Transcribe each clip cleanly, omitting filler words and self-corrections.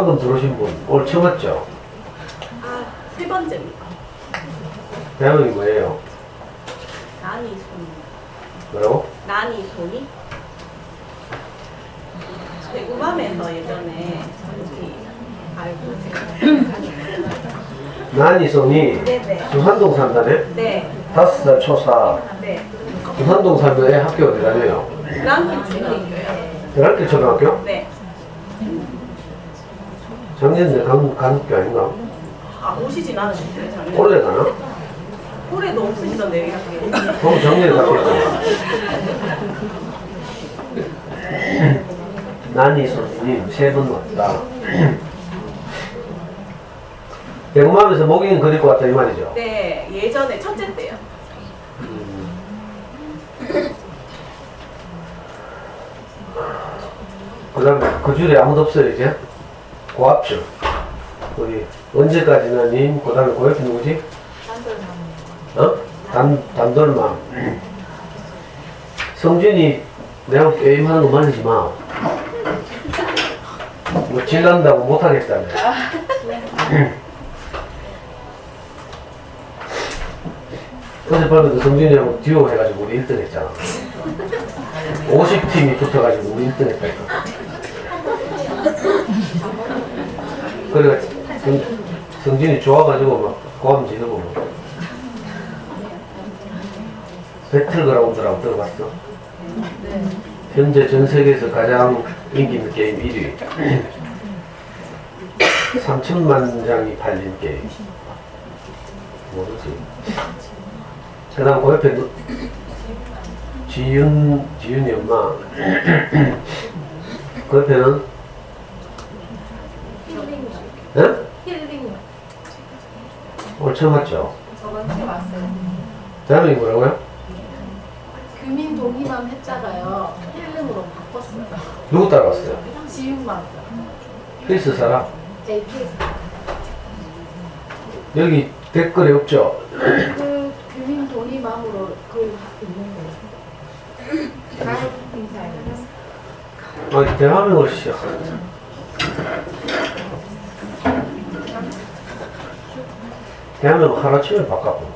방금 들어오신 분 오늘 처음 왔죠? 아, 세 번째입니다. 대학이 뭐예요? 난이 손이. 뭐라고? 난이 손이? 대구밤에서 예전에 저기 알고 난이손이 네네. 두산동 산다네? 네. 5살 초사. 네. 두산동 살면 애 학교 어디 다녀요? 그랑길 초등학교요. 대학교 초등학교? 네. 작년에 간 학교 아닌가? 아, 오시진 않으셨어요, 작년에? 올해 가나? 올해도 없으시던데요, 이렇게. 그럼 작년에 갔겠죠. 난이손님 3번 왔다. 대구맘에서 목인 그리고 왔다 이 말이죠? 네, 예전에 첫째 때요. 그 다음에 그 줄에 아무도 없어요 이제? 고압줄 우리 언제까지나 님, 그 다음에 그 옆에 누구지? 단돌맘. 성준이 내가 게임하는 거 말리지 마. 뭐 질난다고 못하겠다며. 어젯밤에도 성준이하고 듀오 해가지고 우리 1등 했잖아. 50팀이 붙어가지고 우리 1등 했다니까. 그래 성진이 좋아가지고 막 고함 지르고 막 배틀그라운드라고 들어봤어? 네. 현재 전 세계에서 가장 인기 있는 게임 1위 3천만 장이 팔린 게임 모르지. 그 다음 그 옆에 지윤이 엄마 그 옆에는 응? 힐링. 오늘 처음 왔죠? 저번 주에 왔어요. 대한민국 뭐라고요? 규민 동의만 했다가요. 힐링으로 바꿨어요. 누구 따라왔어요? 지윤만. 필스 사람? JP. 여기 댓글에 없죠? 그 규민 동의만으로 그 있는 거예요. 가입 인사예요. 아, 대한민국으로 시작하자. 대한민국 하루아침에 바꿨고.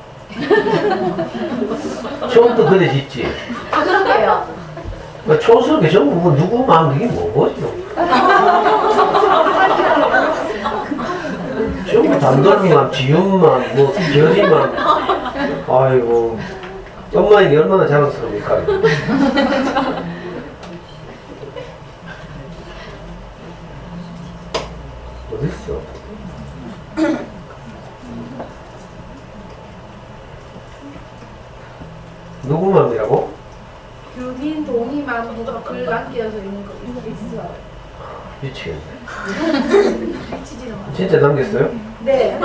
처음부터 그래 짓지. 아, 그러게요. 초석에 전부 뭐 누구 마음 그게 뭐지? 전부 단돌만, 지윤만, 뭐 결이만. 아이고. 엄마에게 얼마나 자랑스러웁니까? 어딨어? 누구 마음이라고? 규민 동의만 해서 글 남겨져 있는 거 있어요. 미치겠네. 미치지는 마. 진짜 남겼어요? 네.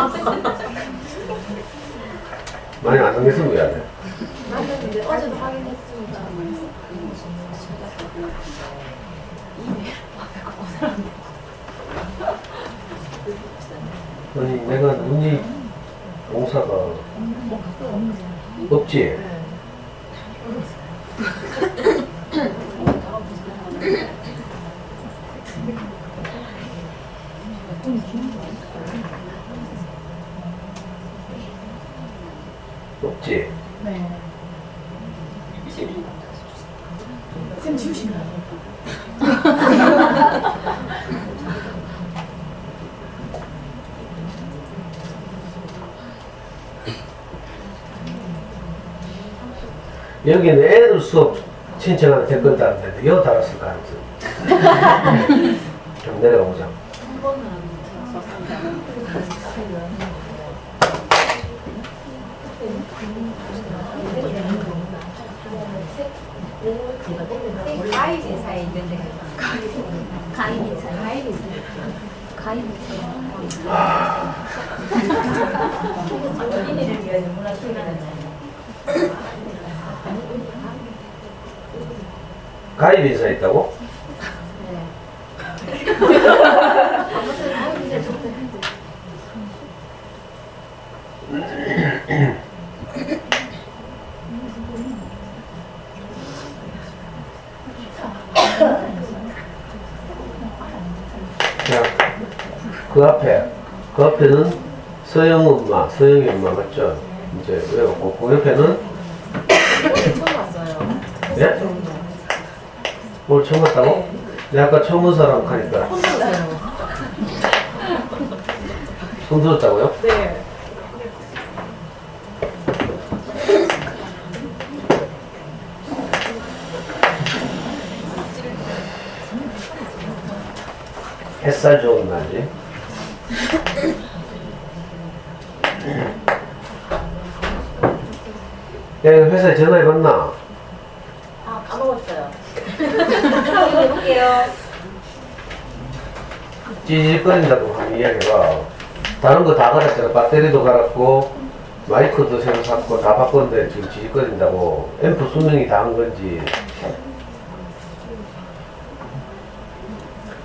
많이 안 남겼으면 왜 안 돼? 남겼는데 어제도 확인했습니다. 아니 내가 눈이 공사가 없지? 없지? 네. 쌤 지우시나요? 여기는 애들 수업 신청하는 댓글 달았는데 여기 달았을 가능성 좀 내려가 보자. 가입 인사에 있는데 가입 인사 가입 인사 어린이를 위한 문화 기관은 가입 인사 있다고? 자, 그 앞에는 서영 엄마, 서영이 엄마 맞죠? 이제 외웠고, 그 옆에는, 오늘 처음 왔어요. 예? 오늘 처음 왔다고? 내가 아까 처음 온 사람 하니까 손 들었어요. 손 들었다고요? 네. 햇살 좋은 날이지. 야, 이거 회사에 전화해봤나? 아, 까먹었어요. 해볼게요. 찌질거린다고 한 이야기가 다른 거 다 갈았잖아. 배터리도 갈았고 마이크도 새로 샀고 다 바꿨는데 지금 찌질거린다고. 앰프 수명이 다 한 건지.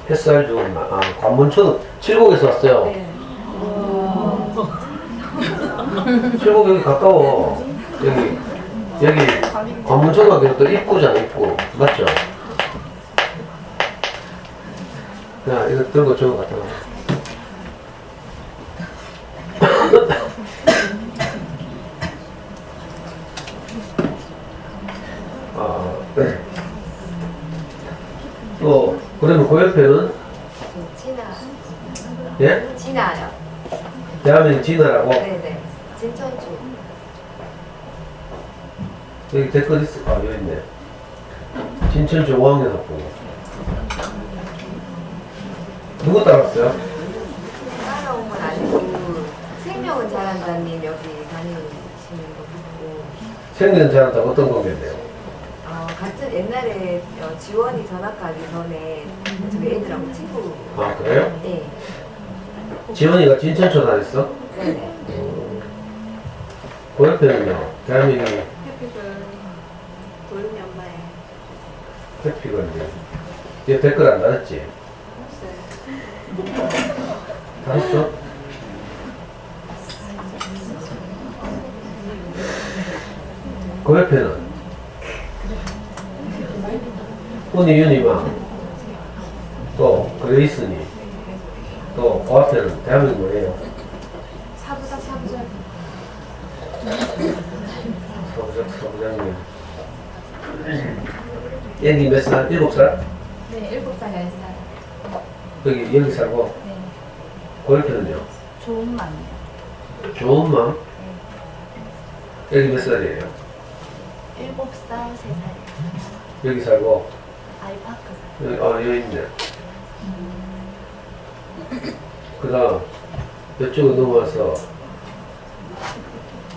햇살 좋은 날. 아, 관문천 칠곡에서 왔어요. 네. 칠곡 여기 가까워. 여기 관문초등학교 또 입구잖아, 입구. 맞죠? 야, 이거 들고 저거 갖다 놔. 아, 네. 또, 그러면 그 옆에는, 진아, 예? 진아요. 대한민국 진화라고? 네네. 진천주. 여기 댓글 있어. 아, 여기 있네. 진천주 5학년 학부. 누구 따랐어요? 따라온 건 아니고 생명은 잘한다님 여기 다니시는 거 보고 생년 잘한다고 어떤 관계인데요? 같은 옛날에 지원이 전학 가기 전에 저희 애들하고 친구. 아, 그래요? 네. 지원이가 진천초 다녔어? 네네. 그 옆에는요, 대한민국 해피들 도윤이 엄마의 해피건데. 얘 댓글 안 달았지? 달았어? 그 옆에는 훈이, 윤이만, 또 그레이스니, 또 그 앞에는 대한민국 뭐예요? 사부작. 사부장님. 애기 몇 살? 7살? 네, 7살, 10살. 여기 살고, 네. 그 옆에는요? 좋은 맘이요. 좋은 맘? 애기 몇 살이에요? 7살, 3살. 여기 살고, 알파카. 여기, 여기 있네. 그 다음, 이쪽으로 넘어와서,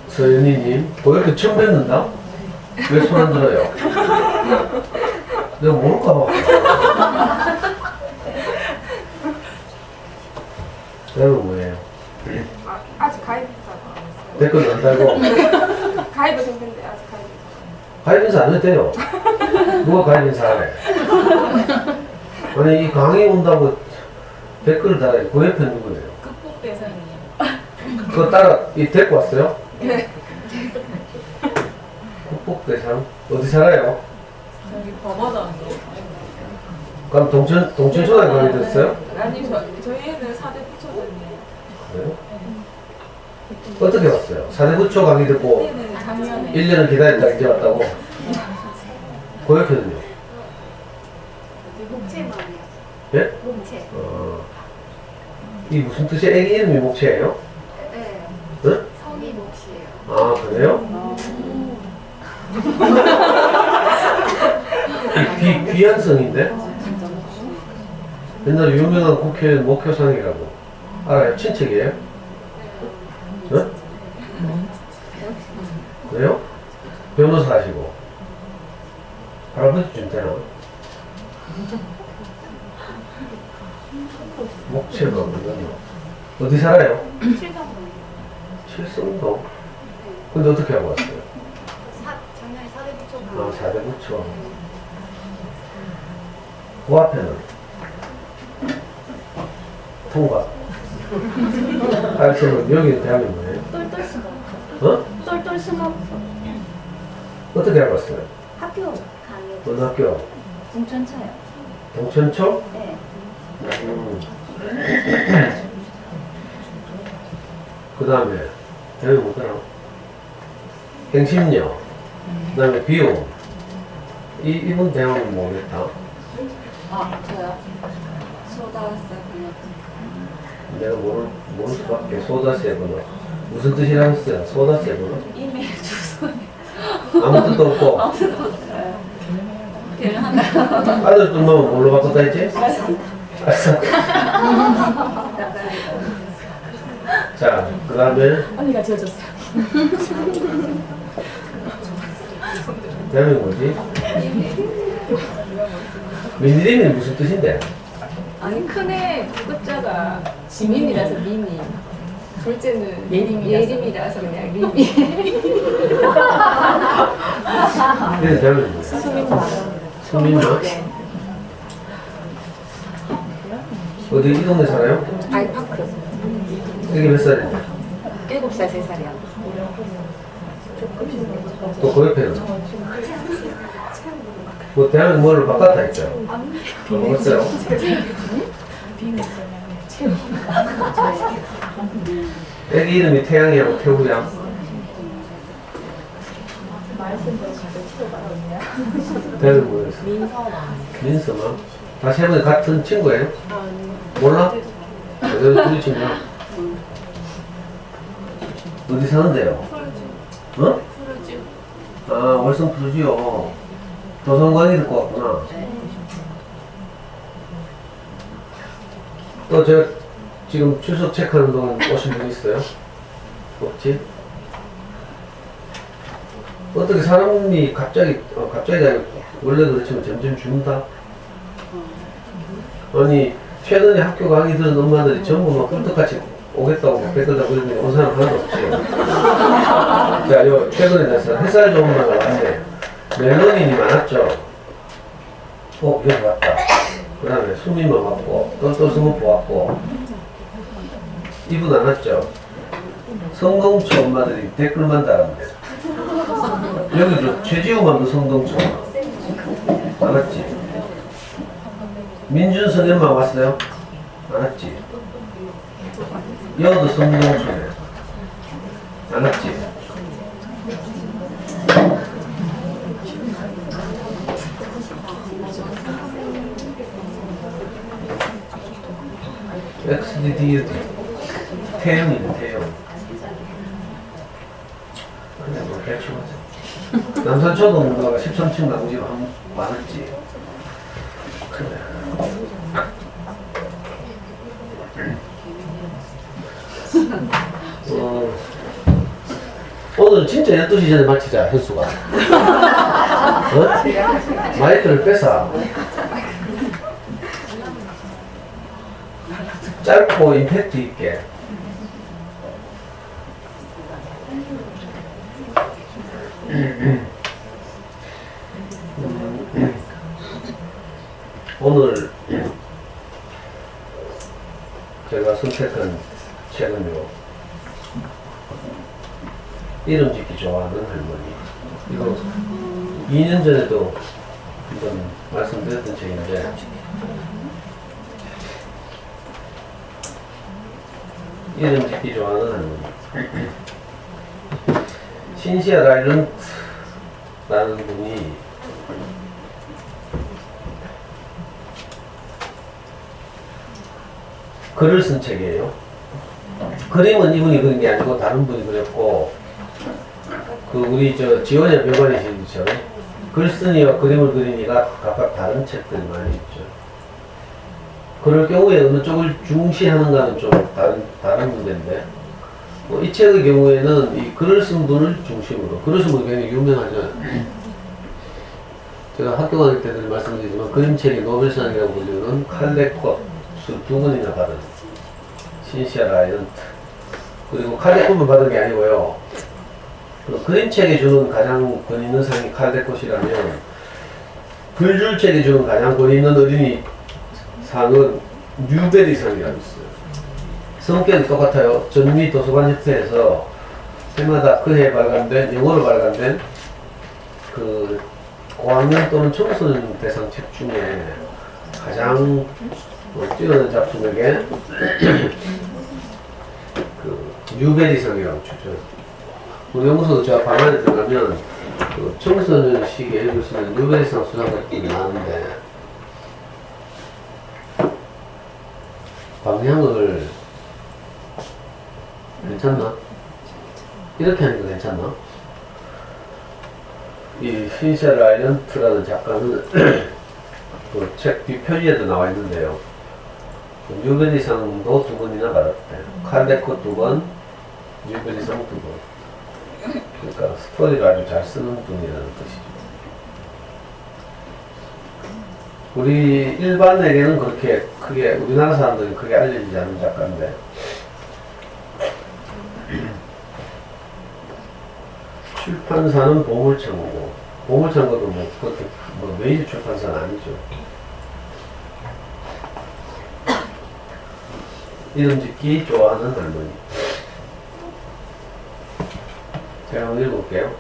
서연이님, 왜 이렇게 처음 뵙는다? 왜 손 안 들어요? 내가 모를까 봐. 그러면 뭐예요? 아직 가입자가 안 했어요. 댓글 안 달고, 가입은 됐는데 아직 가입. 가입인사 안 해도 돼요. 누가 가입인사 하래? 아니, 이 강의 온다고 댓글을 달아요. 그 옆에 누구예요? 극복 대상이에요. 그거 따라, 이 데리고 왔어요? 네. 국복대상? 어디 살아요? 여기 버버전. 그럼 동천초등학교 거기 됐어요? 아니 저희는 4대 부처전이에요. 그래요? 어떻게 왔어요? 사대부초 강의 듣고 네네 작년에. 1년을 기다렸다 이제 왔다고? 그 옆에는요? 목체만이요. 예? 목체. 이 무슨 뜻이에요? 애기 이름이 목체예요? 네. 응? 성이 목시예요. 아, 그래요? 귀한 성인데? 옛날에 유명한 국회의원 목효상이라고 알아요? 친척이에요? 응? 그래요? 변호사 하시고 할아버지 좀 되나? 목체가 뭐냐면 어디 살아요? 칠성동. 근데 어떻게 하고 왔어요? 작년에 4대 부처. 아, 4대 부처. 그 앞에는 통과. 알겠어요. 여기는 대한민국이에요. 똘똘 스모. 어? 똘똘 스모. 어떻게 하고 왔어요? 학교 강의. 어느 학교? 공천차요. 동천초? 네. 그 다음에 대명이 뭐더라? 행심료, 그 다음에 비용. 이분 대명은 모르겠다. 저요? 소다스 내가 모를 수밖에. 소다세븐어. 무슨 뜻이라고 했어요? 소다세븐어? 이메일 주소. 아무 뜻도 없고. 그냥 하나. 아들 좀 넣으면 뭘로 바꿨다 했지? 알았어. 자, 그 다음에 언니가 지어줬어요. 대명이 뭐지? 민니림이 무슨 뜻인데? 아니 큰애 끝자가 지민이라서 미니. 둘째는 예림이라서 그냥 리미. 그래서 대명이 뭐야? 수민마? 어디 이 동네 살아요? 아이파크. 여기 몇 살인데? 7살, 3살이야. 또 그 옆에는? 뭐 대학은 뭐를 바꿨다 했죠? 먹었어요? 애기 이름이 태양이하고 태우양. 대학은 뭐였어? 민서만. 다 세 분이 같은 친구예요? 몰라? 여기 둘이 친구야? 어디 사는데요? 어? 아, 월성 푸르지요. 조선광이 듣고 왔구나. 또 제가 지금 출석 체크하는 동안 오신 분 있어요? 없지? 어떻게 사람이 갑자기 아니고 원래 그렇지만 점점 죽는다? 아니, 최근에 학교 강의 들은 엄마들이 전부 막 꿀떡같이 오겠다고 막 뺏겨다고 그러는데 온 사람 하나도 없지. 자, 요 최근에 나서 햇살 좋은 엄마가 왔네. 멜로nin이 많았죠. 여기 왔다. 그 다음에 수민만 왔고, 또 스머프 왔고. 이분 안 왔죠. 성동초 엄마들이 댓글만 달았네. 여기도 최지우만도 성동초. 안 왔지. 민준성현만 왔어요? 안 왔지. 여도 성동초네. 안 왔지. XDD 태형이네 태형. 그래 뭐 대충 하자. 남산초도 뭔가가 13층 나무집 한 많았지. 그래. 오늘 진짜 12시 전에 마치자 현수가. 마이크를 뺏어. 짧고 임팩트 있게. 오늘 제가 선택한 책은요, 이름 짓기 좋아하는 할머니. 이거 2년 전에도 한번 말씀드렸던 책인데, 이름 짓기 좋아하는 할머니. 신시아 라일런트라는 분이 글을 쓴 책이에요. 그림은 이분이 그린 게 아니고 다른 분이 그렸고, 그 우리 저 지원의 벽안이시죠. 글쓴이와 그림을 그린 이가 각각 다른 책들이 많이 있죠. 그럴 경우에 어느 쪽을 중시하는가는 좀 다른 문제인데, 이 책의 경우에는 이 글을 쓴 분을 중심으로, 글을 쓴 분이 굉장히 유명하죠. 제가 학교 다닐 때도 말씀드리지만 그림책이 노벨상이라고 불리는 칼데컵 두 번이나 받은 신시아 라일런트. 그리고 칼데컵만 받은 게 아니고요. 그 그림책이 주는 가장 권위 있는 상이 칼데컵이라면, 글줄책이 주는 가장 권위 있는 어린이 상은 뉴베리 상이라고 있어요. 성격이 똑같아요. 전미 도서관 협회에서 해마다 그해 발간된, 영어로 발간된 그 고학년 또는 청소년 대상 책 중에 가장 뛰어난 작품에게 그 뉴베리상이라고 추천. 우리 연구소도 저 방안에 들어가면 그 청소년식에 읽을 수 있는 뉴베리상 수상 같은 게 나오는데 방향을 괜찮나? 이렇게 하니까 괜찮나? 이 신시아 라이언트라는 작가는 그 책 뒷표지에도 나와 있는데요. 뉴베리상도 2번이나 받았대요. 칼데코 2번, 뉴베리상 2번. 그러니까 스토리를 아주 잘 쓰는 분이라는 뜻이죠. 우리 일반에게는 그렇게 크게, 우리나라 사람들은 크게 알려지지 않은 작가인데, 출판사는 보물창고. 보물창고도 뭐, 그렇게, 뭐, 메이저 출판사는 아니죠. 이름 짓기 좋아하는 할머니. 제가 한번 읽어볼게요.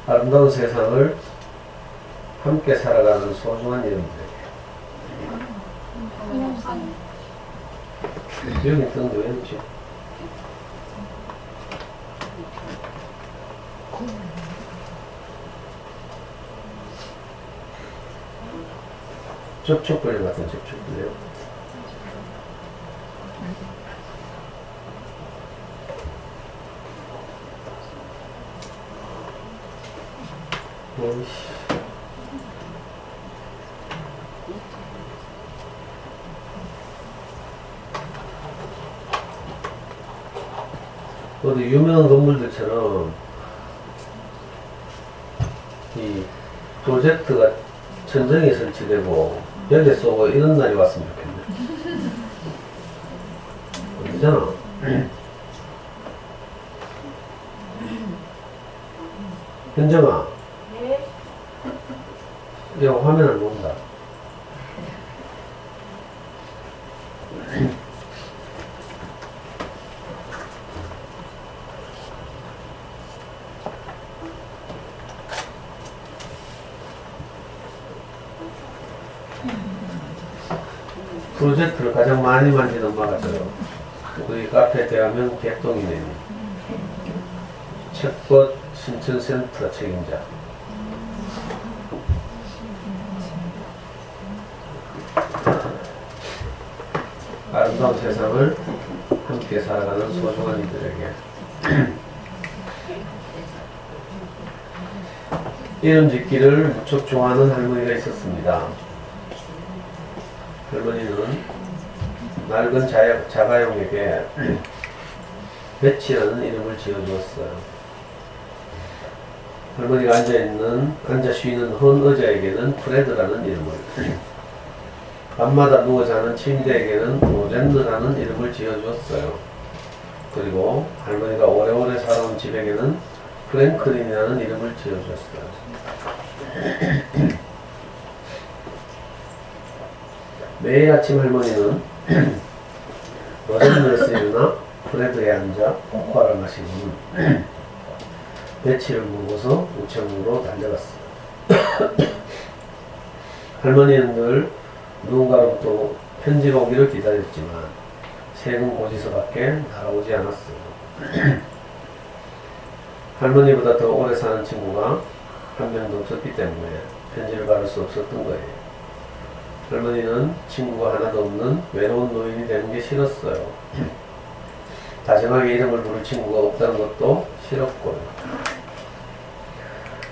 아름다운 세상을 함께 살아가는 소중한 이름들에게. 여기 뜬데 왜 있지? 접촉벌레 같은 접촉벌레요. 오이씨. 어디 유명한 건물들처럼 이 프로젝트가 천정에 설치되고 벽에 쏘고 이런 날이 왔으면 좋겠네. 어디잖아. 현정아. 네. 야, 화면 안 나온다. 프로젝트를 가장 많이 만진 엄마가 저요. 우리 카페 대화명 객동이네요. 책벗 신천센터 책임자. 아름다운 세상을 함께 살아가는 소중한 이들에게. 이름 짓기를 무척 좋아하는 할머니가 있었습니다. 할머니는 낡은 자가용에게 배치라는 이름을 지어주었어요. 할머니가 앉아 쉬는 헌 의자에게는 프레드라는 이름을, 밤마다 누워 자는 침대에게는 로젠느라는 이름을 지어주었어요. 그리고 할머니가 오래오래 살아온 집에게는 프랭클린이라는 이름을 지어주었어요. 매일 아침 할머니는 로젠느스유나 프레드에 앉아 코코아를 마시고 배치를 물고서 우체국으로 달려갔어요. 할머니는 늘 누군가로부터 편지가 오기를 기다렸지만 세금 고지서밖에 날아오지 않았어요. 할머니보다 더 오래 사는 친구가 한 명도 없었기 때문에 편지를 받을 수 없었던 거예요. 할머니는 친구가 하나도 없는 외로운 노인이 되는 게 싫었어요. 다정하게 이름을 부를 친구가 없다는 것도 싫었고요.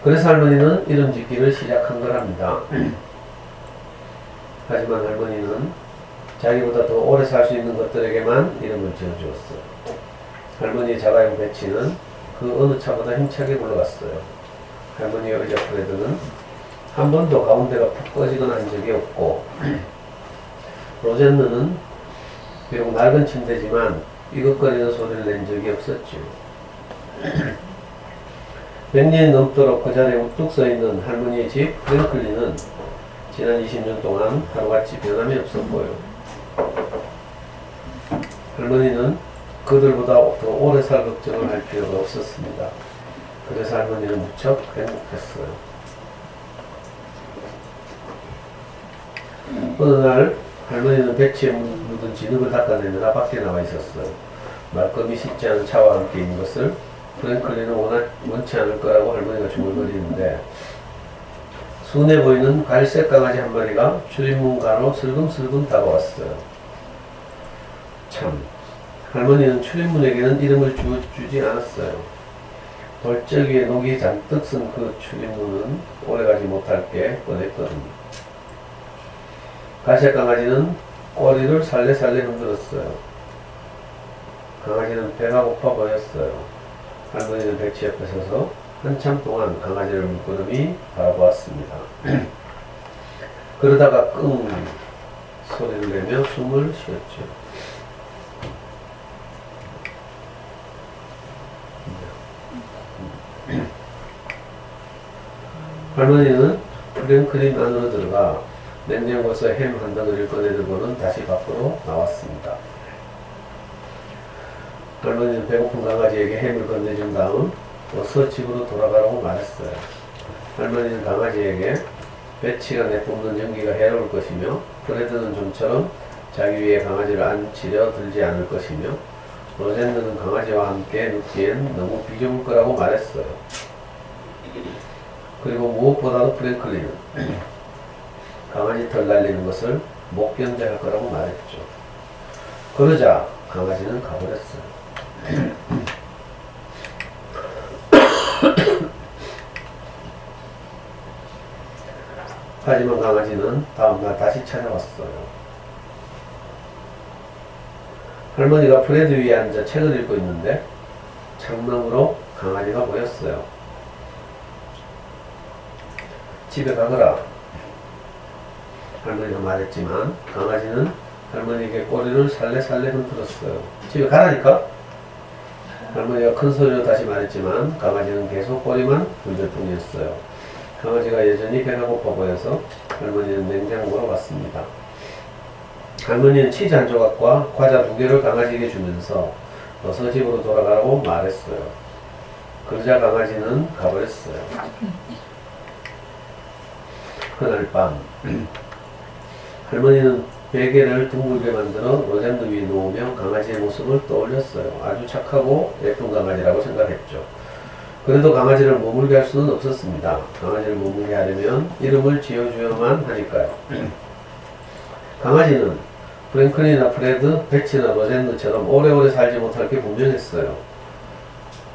그래서 할머니는 이름 짓기를 시작한 거랍니다. 하지만 할머니는 자기보다 더 오래 살 수 있는 것들에게만 이름을 지어주었어요. 할머니의 자가용 배치는 그 어느 차보다 힘차게 굴러갔어요. 할머니의 의자 프레드는 한 번도 가운데가 푹 꺼지거나 한 적이 없고, 로젠느는 비록 낡은 침대지만 삐걱거리는 소리를 낸 적이 없었죠. 100년이 넘도록 그 자리에 우뚝 서 있는 할머니의 집 프랭클린은 지난 20년 동안 하루같이 변함이 없었고요. 할머니는 그들보다 더 오래 살 걱정을 할 필요가 없었습니다. 그래서 할머니는 무척 행복했어요. 어느 날 할머니는 배치에 묻은 진흙을 닦아내느라 밖에 나와 있었어요. 말끔히 씻지 않은 차와 함께 있는 것을 프랭클린은 원치 않을 거라고 할머니가 중얼거리는데 순해 보이는 갈색 강아지 한 마리가 출입문가로 슬금슬금 다가왔어요. 참, 할머니는 출입문에게는 이름을 주지 않았어요. 돌적이에 녹이 잔뜩 쓴 그 출입문은 오래가지 못할 게 뻔했거든요. 갈색 강아지는 꼬리를 살레살레 흔들었어요. 강아지는 배가 고파 보였어요. 할머니는 배치 옆에 서서 한참 동안 강아지를 물끄러미 바라보았습니다. 그러다가 끙 소리를 내며 숨을 쉬었죠. 할머니는 프랭클린 안으로 들어가 냉장고에서 햄 한 덩어리를 꺼내들고는 다시 밖으로 나왔습니다. 할머니는 배고픈 강아지에게 햄을 건네준 다음 어서 집으로 돌아가라고 말했어요. 할머니는 강아지에게 배치가 내뿜는 연기가 해로울 것이며 프레드는 좀처럼 자기 위에 강아지를 앉히려 들지 않을 것이며 로젠드는 강아지와 함께 눕기엔 너무 비좁을 거라고 말했어요. 그리고 무엇보다도 프랭클린은 강아지 털 날리는 것을 못 견뎌할 거라고 말했죠. 그러자 강아지는 가버렸어요. 하지만 강아지는 다음날 다시 찾아왔어요. 할머니가 프레드 위에 앉아 책을 읽고 있는데 창문으로 강아지가 보였어요. 집에 가거라. 할머니가 말했지만 강아지는 할머니에게 꼬리를 살레살레 흔들었어요. 집에 가라니까? 할머니가 큰 소리로 다시 말했지만 강아지는 계속 꼬리만 흔들 뿐이었어요. 강아지가 여전히 배가 고파 보여서 할머니는 냉장고로 갔습니다. 할머니는 치즈 한 조각과 과자 2개를 강아지에게 주면서 어서 집으로 돌아가라고 말했어요. 그러자 강아지는 가버렸어요. 그날 밤 할머니는 베개를 둥글게 만들어 로젠드 위에 놓으며 강아지의 모습을 떠올렸어요. 아주 착하고 예쁜 강아지라고 생각했죠. 그래도 강아지를 머물게 할 수는 없었습니다. 강아지를 머물게 하려면 이름을 지어줘야만 하니까요. 강아지는 프랭클린이나 프레드, 배치나 로젠드처럼 오래오래 살지 못할 게 분명했어요.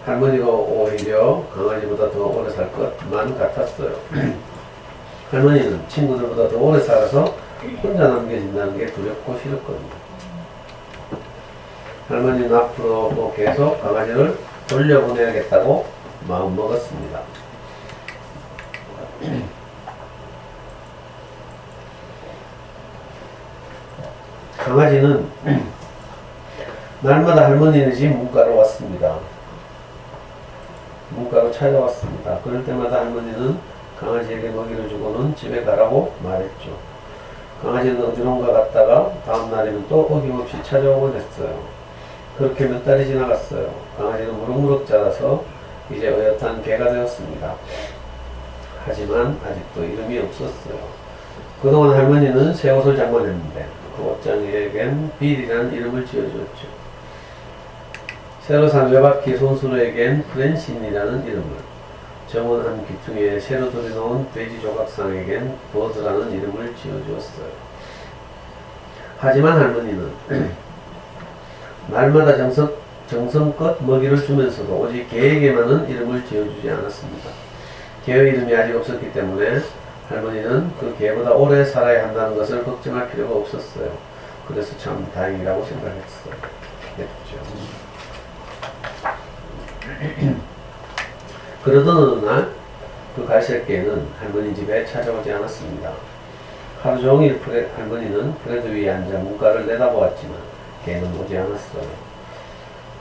할머니가 오히려 강아지보다 더 오래 살 것만 같았어요. 할머니는 친구들보다 더 오래 살아서 혼자 남겨진다는 게 두렵고 싫었거든요. 할머니는 앞으로 계속 강아지를 돌려보내야겠다고 마음먹었습니다. 강아지는 날마다 할머니네 집 문가로 왔습니다. 문가로 찾아왔습니다. 그럴 때마다 할머니는 강아지에게 먹이를 주고는 집에 가라고 말했죠. 강아지는 어디론가 갔다가 다음 날에는 또 어김없이 찾아오곤 했어요. 그렇게 몇 달이 지나갔어요. 강아지는 무럭무럭 자라서 이제 어엿한 개가 되었습니다. 하지만 아직도 이름이 없었어요. 그동안 할머니는 새 옷을 장만했는데 그 옷장이에겐 빌이라는 이름을 지어주었죠. 새로 산 외바퀴 손수로에겐 프랜신이라는 이름을, 정원한 귀퉁이에 새로 들여놓은 돼지 조각상에겐 버드라는 이름을 지어주었어요. 하지만 할머니는 날마다 정성껏 먹이를 주면서도 오직 개에게만은 이름을 지어주지 않았습니다. 개의 이름이 아직 없었기 때문에 할머니는 그 개보다 오래 살아야 한다는 것을 걱정할 필요가 없었어요. 그래서 참 다행이라고 생각했어요. 그러던 어느 날 그 갈색 개는 할머니 집에 찾아오지 않았습니다. 하루 종일 할머니는 프레드 위에 앉아 문가를 내다보았지만 개는 오지 않았어요.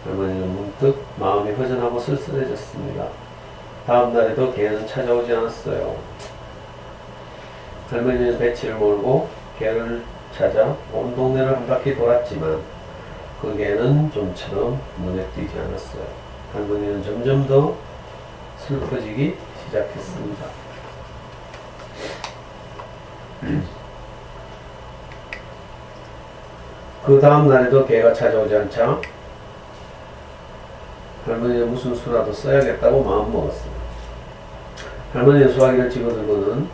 할머니는 문득 마음이 허전하고 쓸쓸해졌습니다. 다음 날에도 개는 찾아오지 않았어요. 할머니는 배치를 몰고 개를 찾아 온 동네를 한 바퀴 돌았지만 그 개는 좀처럼 눈에 띄지 않았어요. 할머니는 점점 더 슬퍼지기 시작했습니다. 그 다음 날에도 개가 찾아오지 않자 할머니는 무슨 수라도 써야겠다고 마음먹었습니다. 할머니는 수화기를 집어들고는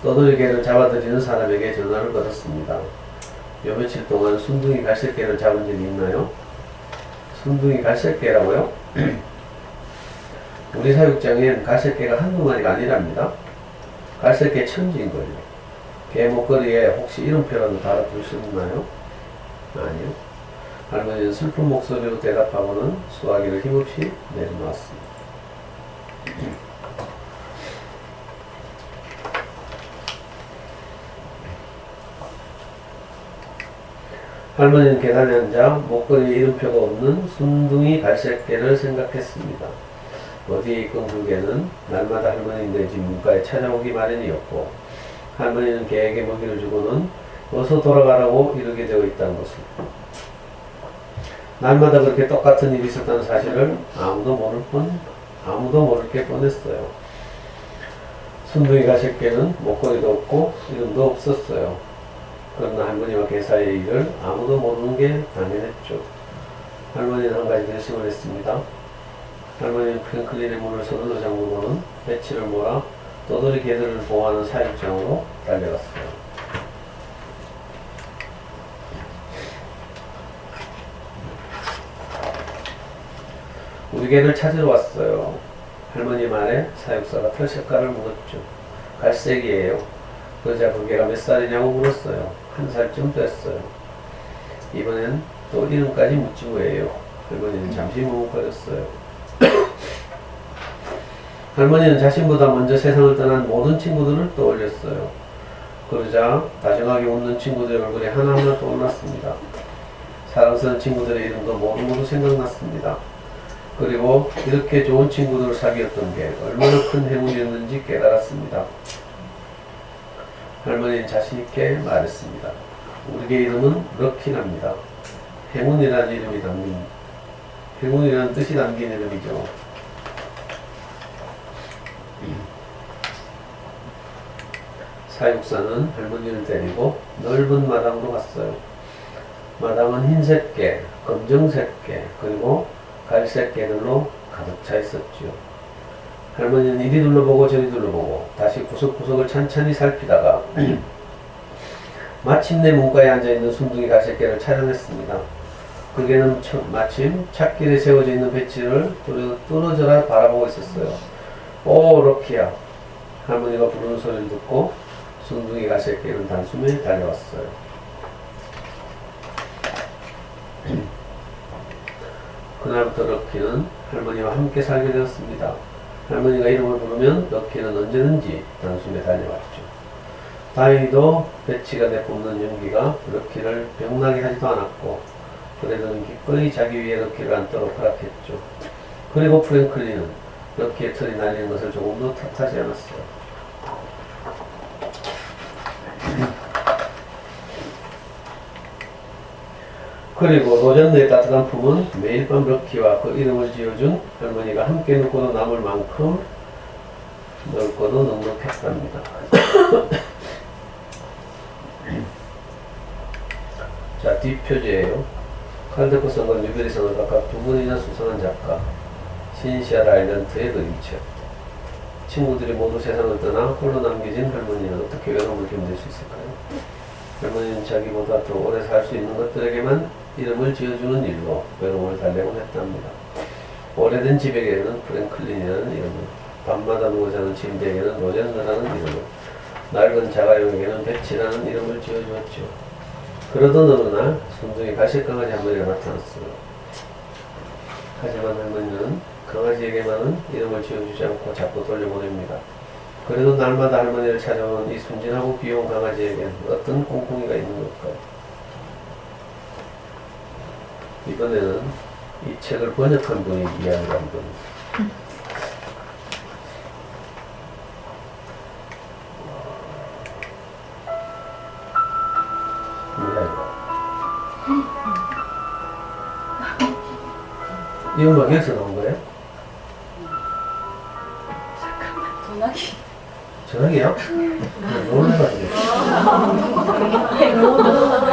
떠돌이 개를 잡아들이는 사람에게 전화를 걸었습니다. 요 며칠 동안 순둥이 갈색개를 잡은 적이 있나요? 순둥이 갈색개라고요? 우리 사육장엔 갈색개가 한두 마리가 아니랍니다. 갈색개 천지인걸요. 개 목걸이에 혹시 이름표라도 달아두셨나요? 아니요. 할머니는 슬픈 목소리로 대답하고는 수화기를 힘없이 내려놓았습니다. 할머니는 계단에 앉아 목걸이에 이름표가 없는 순둥이 갈색개를 생각했습니다. 어디에 있건 그 개는 날마다 할머니네 집 문가에 찾아오기 마련이었고 할머니는 개에게 먹이를 주고는 어서 돌아가라고 이르게 되어 있다는 것을, 날마다 그렇게 똑같은 일이 있었다는 사실을 아무도 모를 게 뻔했어요. 순둥이 갈색개는 목걸이도 없고 이름도 없었어요. 그러나 할머니와 개 사이의 일을 아무도 모르는 게 당연했죠. 할머니는 한 가지 결심을 했습니다. 할머니는 프랭클린의 문을 서둘러 잠그고는 배치를 몰아 떠돌이 개들을 보호하는 사육장으로 달려갔어요. 우리 개를 찾으러 왔어요. 할머니 말에 사육사가 털 색깔을 물었죠. 갈색이에요. 그러자 그 개가 몇 살이냐고 물었어요. 1살쯤 됐어요. 이번엔 또 이름까지 묻지 뭐예요. 할머니는 잠시 머뭇거렸어요. 할머니는 자신보다 먼저 세상을 떠난 모든 친구들을 떠올렸어요. 그러자 다정하게 웃는 친구들의 얼굴이 하나하나 떠올랐습니다. 사랑스러운 친구들의 이름도 모두 생각났습니다. 그리고 이렇게 좋은 친구들을 사귀었던 게 얼마나 큰 행운이었는지 깨달았습니다. 할머니는 자신있게 말했습니다. 우리의 이름은 럭키랍니다. 행운이라는 뜻이 담긴 이름이죠. 사육사는 할머니를 데리고 넓은 마당으로 갔어요. 마당은 흰색 개, 검정색 개, 그리고 갈색 개들로 가득 차 있었죠. 할머니는 이리 둘러보고 저리 둘러보고 다시 구석구석을 찬찬히 살피다가 마침내 문가에 앉아있는 순둥이 갈색개를 찾아냈습니다. 그 개는 마침 찻길에 세워져 있는 배치를 뚫어져라 바라보고 있었어요. 오, 럭키야. 할머니가 부르는 소리를 듣고 순둥이 갈색개는 단숨에 달려왔어요. 그날부터 럭키는 할머니와 함께 살게 되었습니다. 할머니가 이름을 부르면 럭키는 언제든지 단숨에 달려왔죠. 다행히도 배치가 내뿜는 연기가 럭키를 병나게 하지도 않았고 그래도 기꺼이 자기 위에 럭키를 앉도록 허락했죠. 그리고 프랭클린은 럭키의 털이 날리는 것을 조금도 탓하지 않았어요. 그리고 노전네의 따뜻한 품은 매일 밤 럭키와 그 이름을 지어준 할머니가 함께 눕고도 남을 만큼 넓고도 넉넉했답니다. 자, 뒷표지예요. 칼데코 상과 뉴베리상을 각각 2분이나 수상한 작가 신시아 라일런트의 그림책. 친구들이 모두 세상을 떠나 홀로 남겨진 할머니는 어떻게 외로움을 견딜 수 있을까요? 할머니는 자기보다 더 오래 살 수 있는 것들에게만 이름을 지어주는 일로 외로움을 달래곤 했답니다. 오래된 집에게는 프랭클린이라는 이름을, 밤마다 누워 자는 침대에게는 로젠느라는 이름을, 낡은 자가용에게는 배치라는 이름을 지어주었죠. 그러던 어느 날 순둥이 갈색 강아지 한 마리가 나타났어요. 하지만 할머니는 강아지에게만은 이름을 지어주지 않고 자꾸 돌려보냅니다. 그래도 날마다 할머니를 찾아오는 이 순진하고 귀여운 강아지에겐 어떤 꽁꽁이가 있는 걸까요? 이번에는 이 책을 번역한 분이 이야기를 한 겁니다. 이 음악 여기서 나온 거예요? 전화기. 전화기요? 놀라가지고.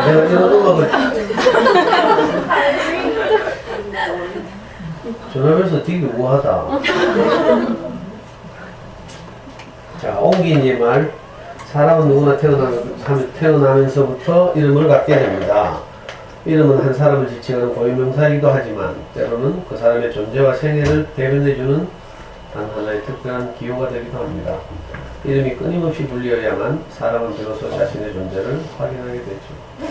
내가 이런 음악을 전화면서 되게 우아하다. 자, 옹기님 말. 사람은 누구나 태어나면서부터 이름을 갖게 됩니다. 이름은 한 사람을 지칭하는 고유명사이기도 하지만 때로는 그 사람의 존재와 생애를 대변해주는 단 하나의 특별한 기호가 되기도 합니다. 이름이 끊임없이 불리어야만 사람은 비로소 자신의 존재를 확인하게 되죠.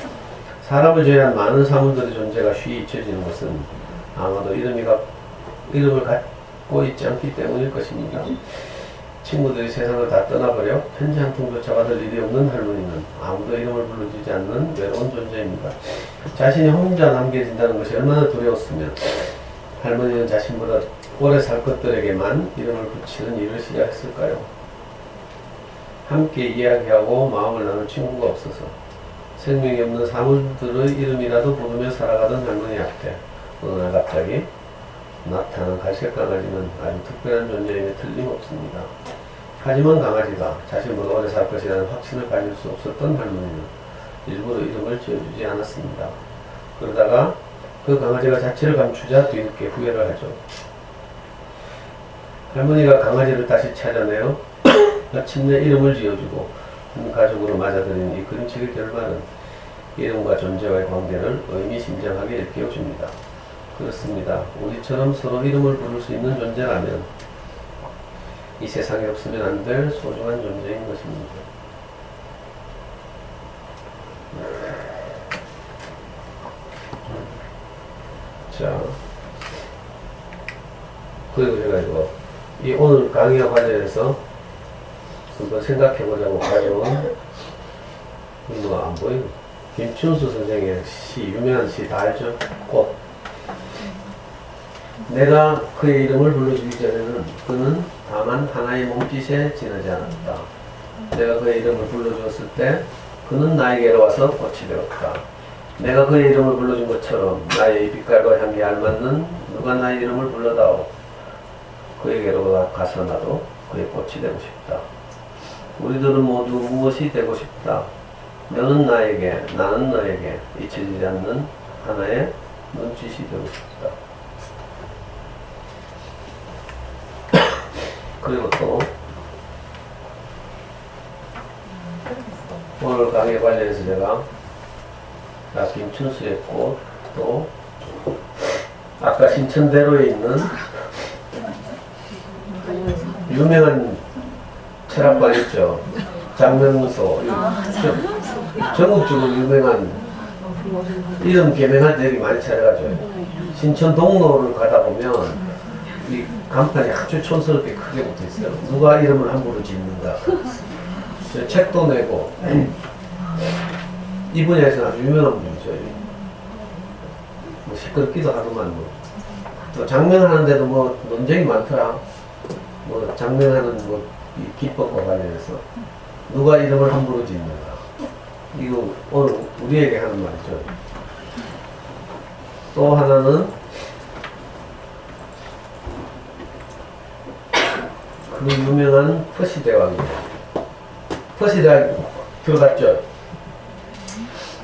사람을 제외한 많은 사물들의 존재가 쉬이 잊혀지는 것은 아마도 이름을 갖고 있지 않기 때문일 것입니다. 친구들이 세상을 다 떠나버려 편지 한 통조차 받을 일이 없는 할머니는 아무도 이름을 불러주지 않는 외로운 존재입니다. 자신이 혼자 남겨진다는 것이 얼마나 두려웠으면 할머니는 자신보다 오래 살 것들에게만 이름을 붙이는 일을 시작했을까요? 함께 이야기하고 마음을 나눌 친구가 없어서 생명이 없는 사물들의 이름이라도 부르며 살아가던 할머니 앞에 어느 날 갑자기 나타난 갈색 강아지는 아주 특별한 존재임에 틀림없습니다. 하지만 강아지가 자신보다 오래 살 것이라는 확신을 가질 수 없었던 할머니는 일부러 이름을 지어주지 않았습니다. 그러다가 그 강아지가 자취를 감추자 뒤늦게 후회를 하죠. 할머니가 강아지를 다시 찾아내어 마침내 이름을 지어주고 한 가족으로 맞아들인 이 그림책의 결말은 이름과 존재와의 관계를 의미심장하게 일깨워줍니다. 그렇습니다. 우리처럼 서로 이름을 부를 수 있는 존재라면 이 세상에 없으면 안 될 소중한 존재인 것입니다. 자, 그리고 제가 이 오늘 강의와 관련해서 한번 생각해보자고 가져온 이거 안 보이고 김춘수 선생의 시, 유명한 시 다 알죠? 꽃. 내가 그의 이름을 불러주기 전에는 그는 다만 하나의 몸짓에 지나지 않았다. 내가 그의 이름을 불러주었을 때 그는 나에게로 와서 꽃이 되었다. 내가 그의 이름을 불러준 것처럼 나의 빛깔과 향기에 알맞는 누가 나의 이름을 불러다오. 그에게로 가서 나도 그의 꽃이 되고 싶다. 우리들은 모두 무엇이 되고 싶다. 너는 나에게, 나는 너에게 잊혀지지 않는 하나의 눈짓이 되고 싶다. 그리고 또 오늘 강의 관련해서 제가 김춘수의 꽃, 또 아까 신천대로에 있는 유명한 철학관 있죠. 장명소. 전국적으로 유명한 이름 개명할 때 되게 많이 찾아가죠. 신천 동로를 가다 보면 이 간판이 아주 촌스럽게 크게 붙어 있어요. 누가 이름을 함부로 짓는가. 책도 내고 이 분야에서는 아주 유명한 분이죠. 뭐 시끄럽기도 하더만 또 장명하는데도 뭐 논쟁이 많더라. 뭐 장명하는 뭐 이 기법과 관련해서 누가 이름을 함부로 짓는가. 이거 오늘 우리에게 하는 말이죠. 또 하나는 그 유명한 퍼시대왕이에요. 퍼시대왕 들어갔죠?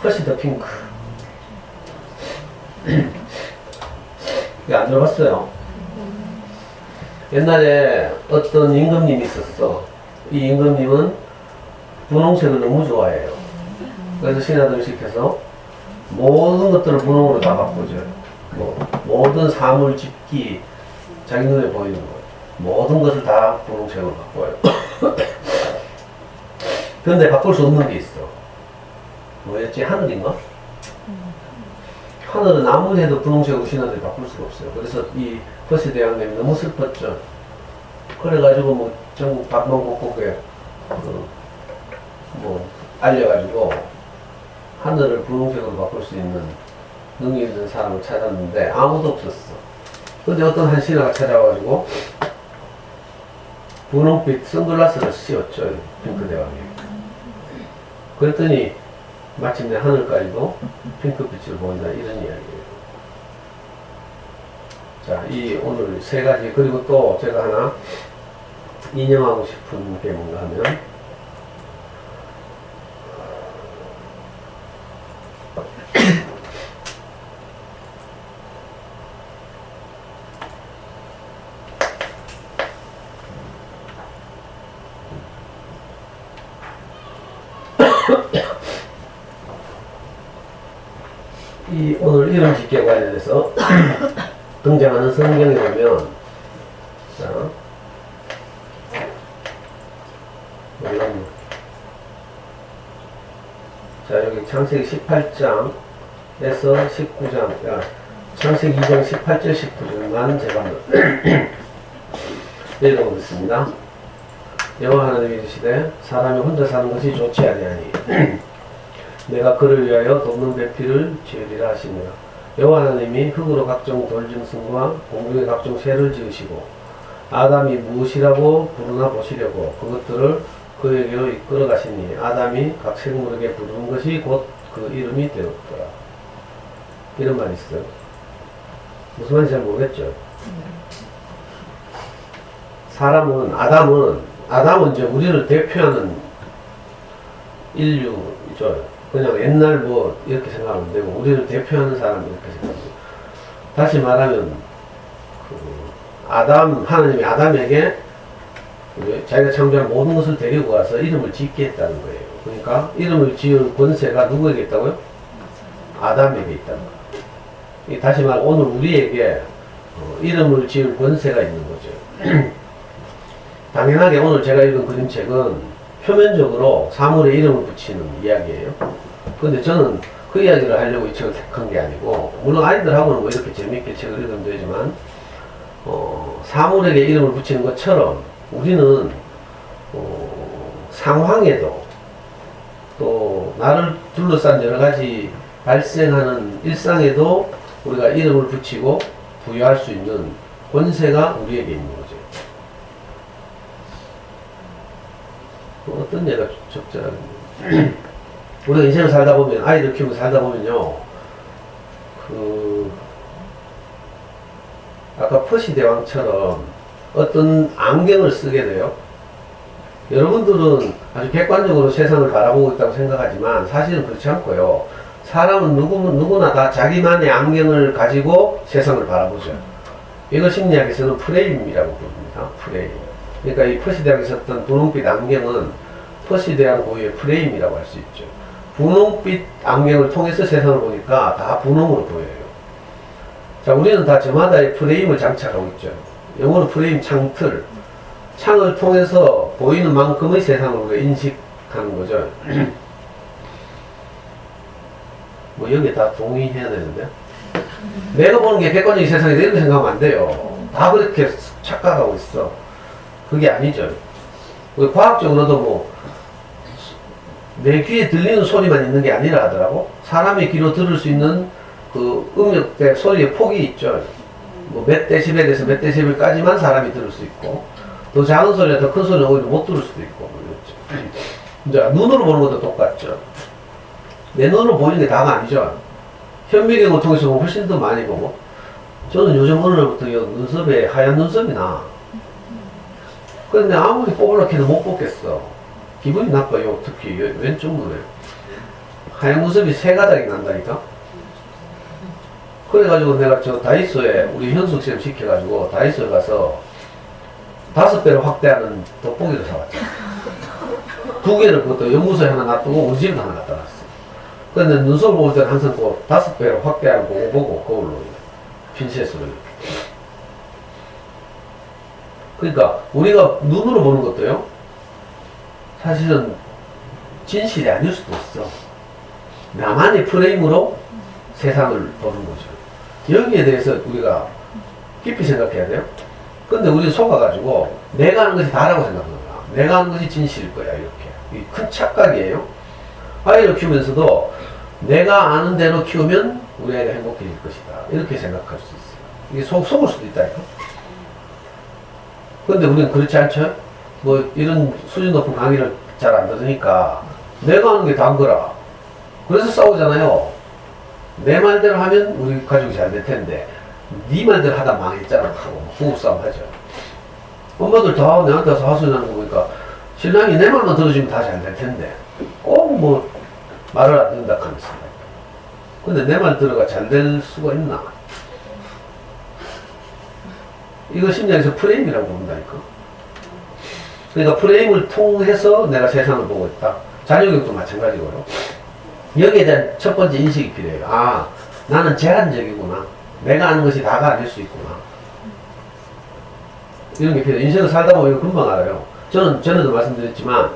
퍼시 더 핑크. 이거 안 들어봤어요? 옛날에 어떤 임금님이 있었어. 이 임금님은 분홍색을 너무 좋아해요. 그래서 신하들을 시켜서 모든 것들을 분홍으로 다 바꾸죠. 뭐 모든 사물, 집기, 자기 눈에 보이는 것, 모든 것을 다 분홍색으로 바꿔요. 그런데 바꿀 수 없는 게 있어. 뭐였지? 하늘인가? 하늘은 아무리 해도 분홍색으로 신하들이 바꿀 수가 없어요. 그래서 이 퍼시 대왕님이 너무 슬펐죠. 그래가지고 뭐 전국 박망곡곡에 뭐 알려가지고 하늘을 분홍색으로 바꿀 수 있는 능력 있는 사람을 찾았는데 아무도 없었어. 근데 어떤 한 신하가 찾아와가지고 분홍빛 선글라스를 씌웠죠. 핑크 대왕이. 그랬더니 마침내 하늘까지도 핑크빛을 보인다 이런 이야기예요. 자, 이 오늘 세 가지, 그리고 또 제가 하나 인용하고 싶은 게 뭔가 하면, 이 오늘 이름 짓기에 관련해서 등장하는 성경에 보면, 자, 여기 창세기 18장에서 19장, 창세기 2장 18절 19절만 제가 읽어보겠습니다. 여호와 하나님이 이르시되 사람이 혼자 사는 것이 좋지 아니하니 내가 그를 위하여 돕는 배필을 지으리라 하시니라. 여호와 하나님이 흙으로 각종 돌짐승과 공중의 각종 새를 지으시고 아담이 무엇이라고 부르나 보시려고 그것들을 그에게로 이끌어 가시니 아담이 각 생물에게 부르는 것이 곧 그 이름이 되었더라. 이런 말이 있어요. 무슨 말인지 잘 모르겠죠. 아담은 이제 우리를 대표하는 인류죠. 그냥 옛날 뭐 이렇게 생각하면 되고 우리를 대표하는 사람 이렇게 생각합니다. 다시 말하면 하나님이 아담에게 자기가 창조한 모든 것을 데리고 가서 이름을 짓게 했다는 거예요. 그러니까 이름을 지을 권세가 누구에게 있다고요? 아담에게 있다는 거예요. 다시 말하면 오늘 우리에게 이름을 지을 권세가 있는 거죠. 당연하게 오늘 제가 읽은 그림책은 표면적으로 사물에 이름을 붙이는 이야기예요. 근데 저는 그 이야기를 하려고 이 책을 택한 게 아니고, 물론 아이들하고는 뭐 이렇게 재밌게 책을 읽으면 되지만, 사물에게 이름을 붙이는 것처럼 우리는 상황에도 또 나를 둘러싼 여러 가지 발생하는 일상에도 우리가 이름을 붙이고 부여할 수 있는 권세가 우리에게 있는 거죠. 어떤 예가 적절하겠네요. 우리가 인생을 살다 보면, 아이들 키우고 살다 보면요, 아까 퍼시 대왕처럼 어떤 안경을 쓰게 돼요. 여러분들은 아주 객관적으로 세상을 바라보고 있다고 생각하지만 사실은 그렇지 않고요. 사람은 누구나 다 자기만의 안경을 가지고 세상을 바라보죠. 이걸 심리학에서는 프레임이라고 부릅니다. 프레임. 그러니까 이 퍼시 대왕이 썼던 분홍빛 안경은 퍼시 대왕 고유의 프레임이라고 할 수 있죠. 분홍빛 안경을 통해서 세상을 보니까 다 분홍으로 보여요. 자, 우리는 다 저마다의 프레임을 장착하고 있죠. 영어로 프레임 창틀. 창을 통해서 보이는 만큼의 세상을 우리가 인식하는 거죠. 뭐 여기 다 동의해야 되는데, 내가 보는 게 객관적인 세상이다 이렇게 생각하면 안 돼요. 다 그렇게 착각하고 있어. 그게 아니죠. 과학적으로도 뭐 내 귀에 들리는 소리만 있는 게 아니라 하더라고. 사람의 귀로 들을 수 있는 그 음역대 소리의 폭이 있죠. 뭐 몇 데시벨에서 몇 데시벨까지만 사람이 들을 수 있고, 더 작은 소리나 더 큰 소리는 오히려 못 들을 수도 있고, 그렇죠. 이제 눈으로 보는 것도 똑같죠. 내 눈으로 보이는 게 다가 아니죠. 현미경을 통해서 보면 훨씬 더 많이 보고, 저는 요즘 어느 날부터 눈썹에 하얀 눈썹이 나. 그런데 아무리 뽑으려고 해도 못 뽑겠어. 기분이 나빠요. 특히 왼쪽 눈에 하얀 눈썹이 세 가닥이 난다니까. 그래가지고 내가 저 다이소에 우리 현숙 쌤 시켜가지고 다이소에 가서 5배로 확대하는 돋보기를 사왔죠. 2개를 그것도 연구소에 하나 놔두고 우리 집에 하나 갖다 놨어. 근데 눈썹을 볼 때는 항상 그 5배로 확대하는 거 보고 그걸로 핀셋으로 이렇게. 그러니까 우리가 눈으로 보는 것도요, 사실은 진실이 아닐 수도 있어. 나만의 프레임으로 세상을 보는 거죠. 여기에 대해서 우리가 깊이 생각해야 돼요. 근데 우리는 속아가지고 내가 하는 것이 다라고 생각하는 거야. 내가 하는 것이 진실일 거야. 이렇게. 이 큰 착각이에요. 아이를 키우면서도 내가 아는 대로 키우면 우리 아이가 행복해질 것이다. 이렇게 생각할 수 있어요. 이게 속을 수도 있다니까. 근데 우리는 그렇지 않죠? 뭐 이런 수준 높은 강의를 잘 안 들으니까 내가 하는 게 다인 거라. 그래서 싸우잖아요. 내 말대로 하면 우리 가족이 잘 될 텐데 네 말대로 하다 망했잖아 하고 부부싸움 하죠. 엄마들 다 내한테 와서 하소연 하는 거 보니까 신랑이 내 말만 들어주면 다 잘 될 텐데 꼭 뭐 말을 안 듣는다 하면서. 근데 내 말 들어가 잘 될 수가 있나? 이거 심리학에서 프레임이라고 부른다니까. 그러니까 프레임을 통해서 내가 세상을 보고 있다. 자녀교육도 마찬가지고요. 여기에 대한 첫 번째 인식이 필요해요. 아, 나는 제한적이구나. 내가 아는 것이 다가 아닐 수 있구나. 이런 게 필요해요. 인생을 살다 보면 이거 금방 알아요. 저는 전에도 말씀드렸지만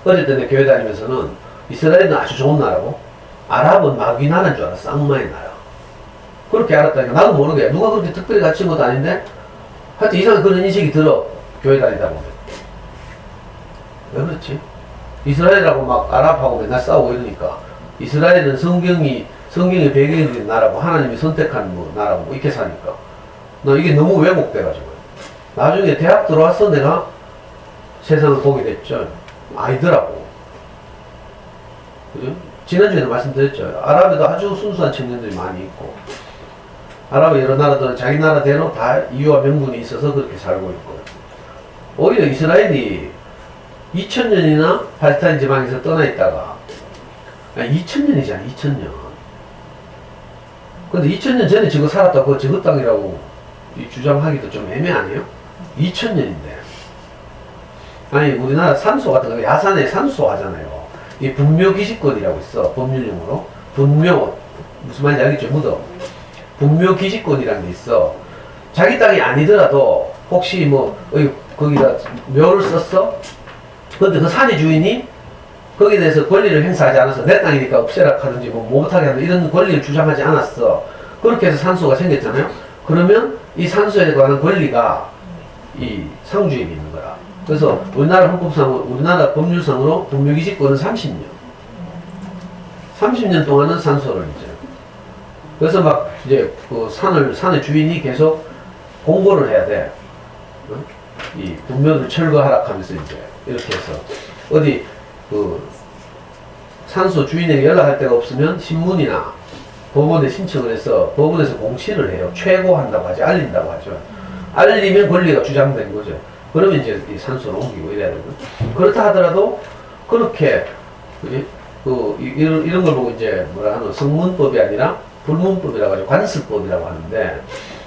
어릴 때 내 교회 다니면서는 이스라엘은 아주 좋은 나라고 아랍은 마귀 나라인 줄 알았어. 악마의 나라. 그렇게 알았다니까. 나도 모르게. 누가 그렇게 특별히 가르친 것도 아닌데 하여튼 이상한 그런 인식이 들어. 교회 다니다 보면. 왜 그렇지? 이스라엘하고 막 아랍하고 맨날 싸우고 이러니까 이스라엘은 성경의 배경이 된 나라고 하나님이 선택한 뭐 나라고 뭐 이렇게 사니까 나 이게 너무 왜곡돼가지고 나중에 대학 들어와서 내가 세상을 보게 됐죠. 아니더라고. 그죠? 지난주에도 말씀드렸죠. 아랍에도 아주 순수한 청년들이 많이 있고 아랍의 여러 나라들은 자기 나라대로 다 이유와 명분이 있어서 그렇게 살고 있고 오히려 이스라엘이 2000년이나 팔레스타인 지방에서 떠나 있다가 2000년이잖아 2000년. 근데 2000년 전에 저거 살았다고 그거 저거 땅이라고 주장하기도 좀 애매하네요. 2000년인데 아니 우리나라 산소 같은 거 야산에 산소 하잖아요. 이 분묘기지권이라고 있어. 법률용어로 분묘 무슨 말인지 알겠죠? 무덤 분묘기지권이라는 게 있어. 자기 땅이 아니더라도 혹시 뭐 거기다 묘를 썼어? 근데 그 산의 주인이 거기에 대해서 권리를 행사하지 않아서 내 땅이니까 없애라 하든지 뭐 못하게 하든 이런 권리를 주장하지 않았어. 그렇게 해서 산소가 생겼잖아요. 그러면 이 산소에 관한 권리가 이 상주에게 있는 거라. 그래서 우리나라 헌법상으로, 우리나라 법률상으로 분묘기지권은 30년. 30년 동안은 산소를 이제. 그래서 막 이제 그 산의 주인이 계속 공고를 해야 돼. 이 분묘를 철거하라 하면서 이제 이렇게 해서 어디 그 산소 주인에게 연락할 데가 없으면 신문이나 법원에 신청을 해서 법원에서 공시를 해요. 최고한다고 하죠. 알린다고 하죠. 알리면 권리가 주장된 거죠. 그러면 이제 이 산소를 옮기고 이래야 되고. 그렇다 하더라도 그렇게 이런 걸 보고 이제 뭐라 하노 성문법이 아니라 불문법이라고 하죠. 관습법이라고 하는데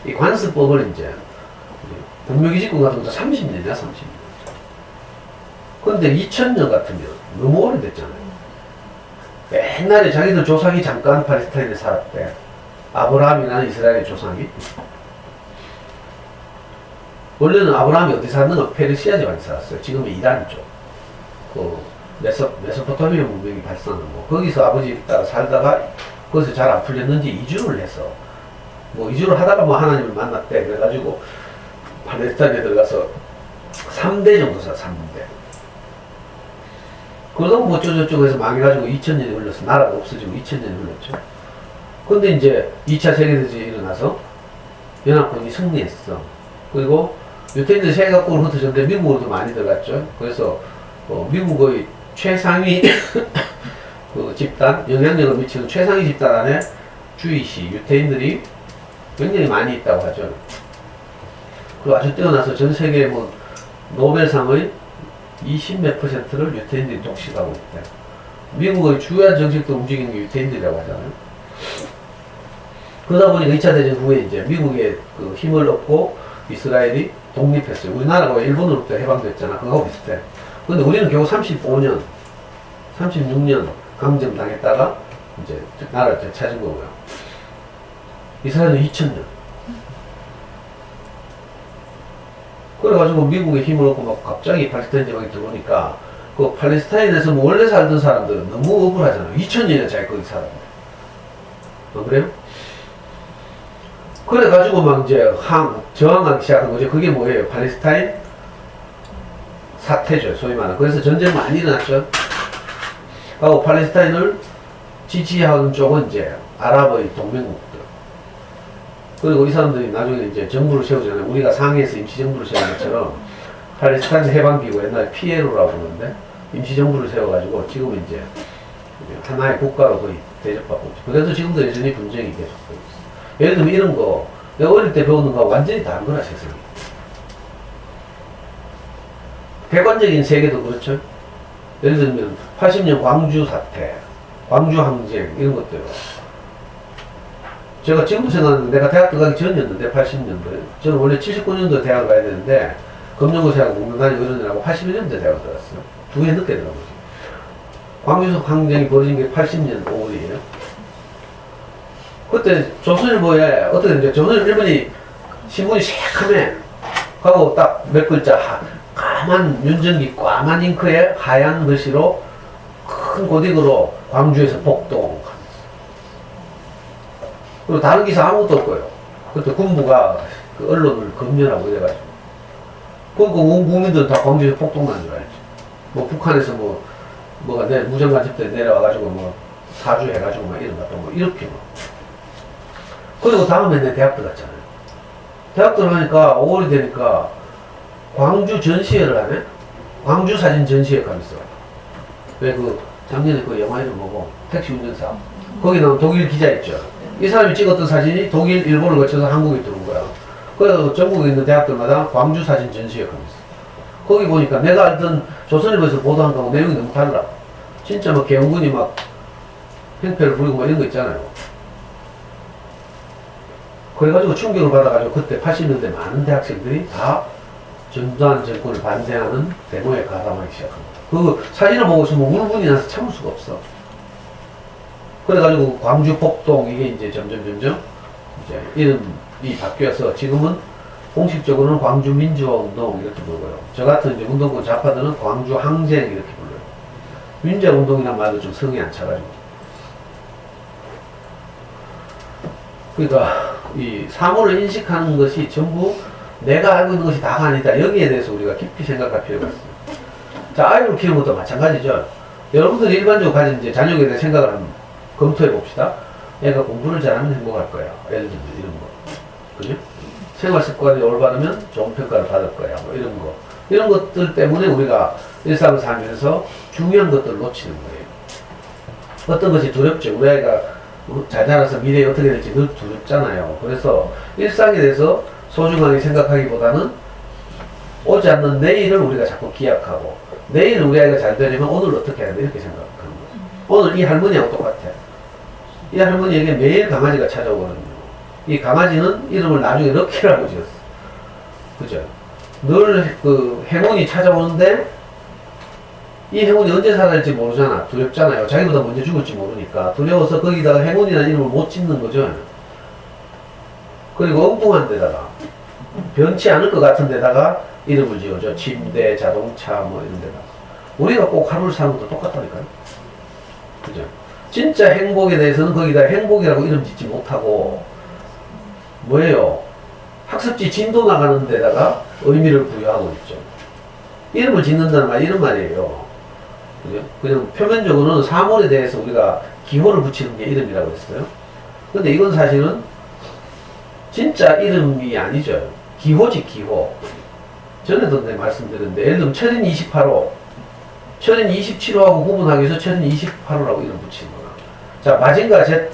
이 관습법을 이제 분묘기지권 같은 것도 30년이야 30년. 근데 2000년 같으면 너무 오래됐잖아요. 옛날에 자기들 조상이 잠깐 팔레스타인에 살았대. 아브라함이라는 이스라엘의 조상이. 원래는 아브라함이 어디 살았는가? 페르시아 지방에 살았어요. 지금은 이란 쪽. 그 메소포타미아 문명이 발생한 거. 거기서 아버지 따라 살다가 거기서 잘 안 풀렸는지 이주를 해서 뭐 이주를 하다가 뭐 하나님을 만났대. 그래가지고 팔레스타인에 들어가서 3대 정도 살아 3대. 그러다가 뭐 어쩌고저쩌고 해서 망해가지고 2000년이 흘렀어. 나라가 없어지고 2000년이 흘렀죠. 근데 이제 2차 세계대전이 일어나서 연합군이 승리했어. 그리고 유태인들 세계각국으로 흩어졌는데 미국으로도 많이 들어갔죠. 그래서 미국의 최상위 그 집단, 영향력을 미치는 최상위 집단 안에 주이시, 유태인들이 굉장히 많이 있다고 하죠. 그리고 아주 뛰어나서 전 세계 뭐 노벨상의 20몇 %를 유태인들이 독식하고 있대. 미국의 주요한 정책도 움직이는 게 유태인들이라고 하잖아요. 그러다 보니까 2차 대전 후에 이제 미국의 그 힘을 얻고 이스라엘이 독립했어요. 우리나라가 일본으로부터 해방됐잖아. 그거하고 비슷해. 근데 우리는 겨우 35년, 36년 강점 당했다가 이제 나라를 되찾은 거고요. 이스라엘은 2000년. 그래가지고 미국의 힘을 얻고 막 갑자기 팔레스타인 지방에 들어오니까 그 팔레스타인에서 뭐 원래 살던 사람들은 너무 억울하잖아요. 2000년이나 자기 거기 살았는데. 그래요? 그래가지고 막 이제 저항하기 시작한 거죠. 그게 뭐예요? 팔레스타인 사태죠. 소위 말하는. 그래서 전쟁 많이 일어났죠. 하고 팔레스타인을 지지하는 쪽은 이제 아랍의 동맹국들. 그리고 이 사람들이 나중에 이제 정부를 세우잖아요. 우리가 상해에서 임시정부를 세운 것처럼 팔레스타인 해방기구 옛날에 피에로라고 부르는데 임시정부를 세워가지고 지금은 이제 하나의 국가로 거의 대접받고 있죠. 그래도 지금도 여전히 분쟁이 계속되고 있어요. 예를 들면 이런 거, 내가 어릴 때 배우는 거와 완전히 다른 거라, 세상이. 객관적인 세계도 그렇죠. 예를 들면 80년 광주 사태, 광주 항쟁 이런 것들. 제가 지금도 생각하는데 내가 대학 들어가기 전이었는데 80년도에 저는 원래 79년도에 대학을 가야 되는데 검정고시하고 공동단위 어른이라고 81년도에 대학을 들어갔어요. 2해 늦게 들어간 거죠. 광주 항쟁이 벌어진 게 80년 5월이에요. 그때 조선일보에 어떻게 됐는지 조선일보니 신문이 새카매 하고 딱 몇 글자 까만 윤전기 까만 잉크에 하얀 글씨로 큰 고딕으로 광주에서 폭동. 그리고 다른 기사 아무것도 없고요. 그때 군부가 그 언론을 검열하고 이래가지고. 그러니까 온 국민들은 다 광주에서 폭동 난 줄 알지. 뭐 북한에서 뭐가 무장간첩대 내려와가지고 뭐 사주해가지고 막 이런다 뭐 이렇게 뭐. 그리고 다음에 내 대학 들어갔잖아요. 대학 들어가니까 5월이 되니까 광주 전시회를 하네? 광주 사진 전시회 가면서. 왜 작년에 그 영화 이름 뭐고? 택시 운전사. 거기 나온 독일 기자 있죠. 이 사람이 찍었던 사진이 독일, 일본을 거쳐서 한국에 들어온 거야. 그래서 전국에 있는 대학들마다 광주 사진 전시회 가면서. 거기 보니까 내가 알던 조선일보에서 보도한 거하고 내용이 너무 달라. 진짜 막 개헌군이 막 행패를 부리고 막 이런 거 있잖아요. 그래가지고 충격을 받아가지고 그때 80년대 많은 대학생들이 다 전두환 정권을 반대하는 데모에 가담하기 시작합니다. 그 사진을 보고 있으면 울분이 나서 참을 수가 없어. 그래가지고 광주 폭동 이게 이제 점점 이제 이름이 바뀌어서 지금은 공식적으로는 광주 민주화 운동 이렇게 부르고요. 저 같은 이제 운동권 좌파들은 광주 항쟁 이렇게 불러요. 민주화 운동이란 말도 좀 성이 안 차가지고. 그러니까 이 사물을 인식하는 것이 전부 내가 알고 있는 것이 다가 아니다. 여기에 대해서 우리가 깊이 생각할 필요가 있습니다. 자, 아이를 키우는 것도 마찬가지죠. 여러분들이 일반적으로 가진 이제 자녀에 대해 생각을 한번 검토해 봅시다. 얘가 공부를 잘하면 행복할 거야. 예를 들면 이런 거. 그죠? 생활 습관이 올바르면 좋은 평가를 받을 거야. 뭐 이런 거. 이런 것들 때문에 우리가 일상을 살면서 중요한 것들을 놓치는 거예요. 어떤 것이 두렵죠. 우리 아이가 잘 자라서 미래에 어떻게 될지 늘 두렵잖아요. 그래서 일상에 대해서 소중하게 생각하기보다는 오지 않는 내일을 우리가 자꾸 기약하고 내일 우리 아이가 잘 되려면 오늘 어떻게 해야 돼 이렇게 생각하는 거예요. 오늘 이 할머니하고 똑같아. 이 할머니에게 매일 강아지가 찾아오거든요. 이 강아지는 이름을 나중에 럭키라고 지었어. 그죠? 늘 그 행운이 찾아오는데 이 행운이 언제 살아날지 모르잖아. 두렵잖아요. 자기보다 먼저 죽을지 모르니까. 두려워서 거기다가 행운이라는 이름을 못 짓는 거죠. 그리고 엉뚱한 데다가 변치 않을 것 같은 데다가 이름을 지어줘. 침대, 자동차 뭐 이런 데다가. 우리가 꼭 하루를 사는 것도 똑같다니까요. 그죠? 진짜 행복에 대해서는 거기다 행복이라고 이름 짓지 못하고 뭐예요? 학습지 진도 나가는 데다가 의미를 부여하고 있죠. 이름을 짓는다는 말 이런 말이에요. 그죠? 그냥 표면적으로는 사물에 대해서 우리가 기호를 붙이는 게 이름이라고 했어요. 근데 이건 사실은 진짜 이름이 아니죠. 기호지 기호. 전에도 내가 말씀드렸는데 예를 들면 철인 28호 철인 27호하고 구분하기 위해서 철인 28호라고 이름 붙이는 거야. 자, 마징가 Z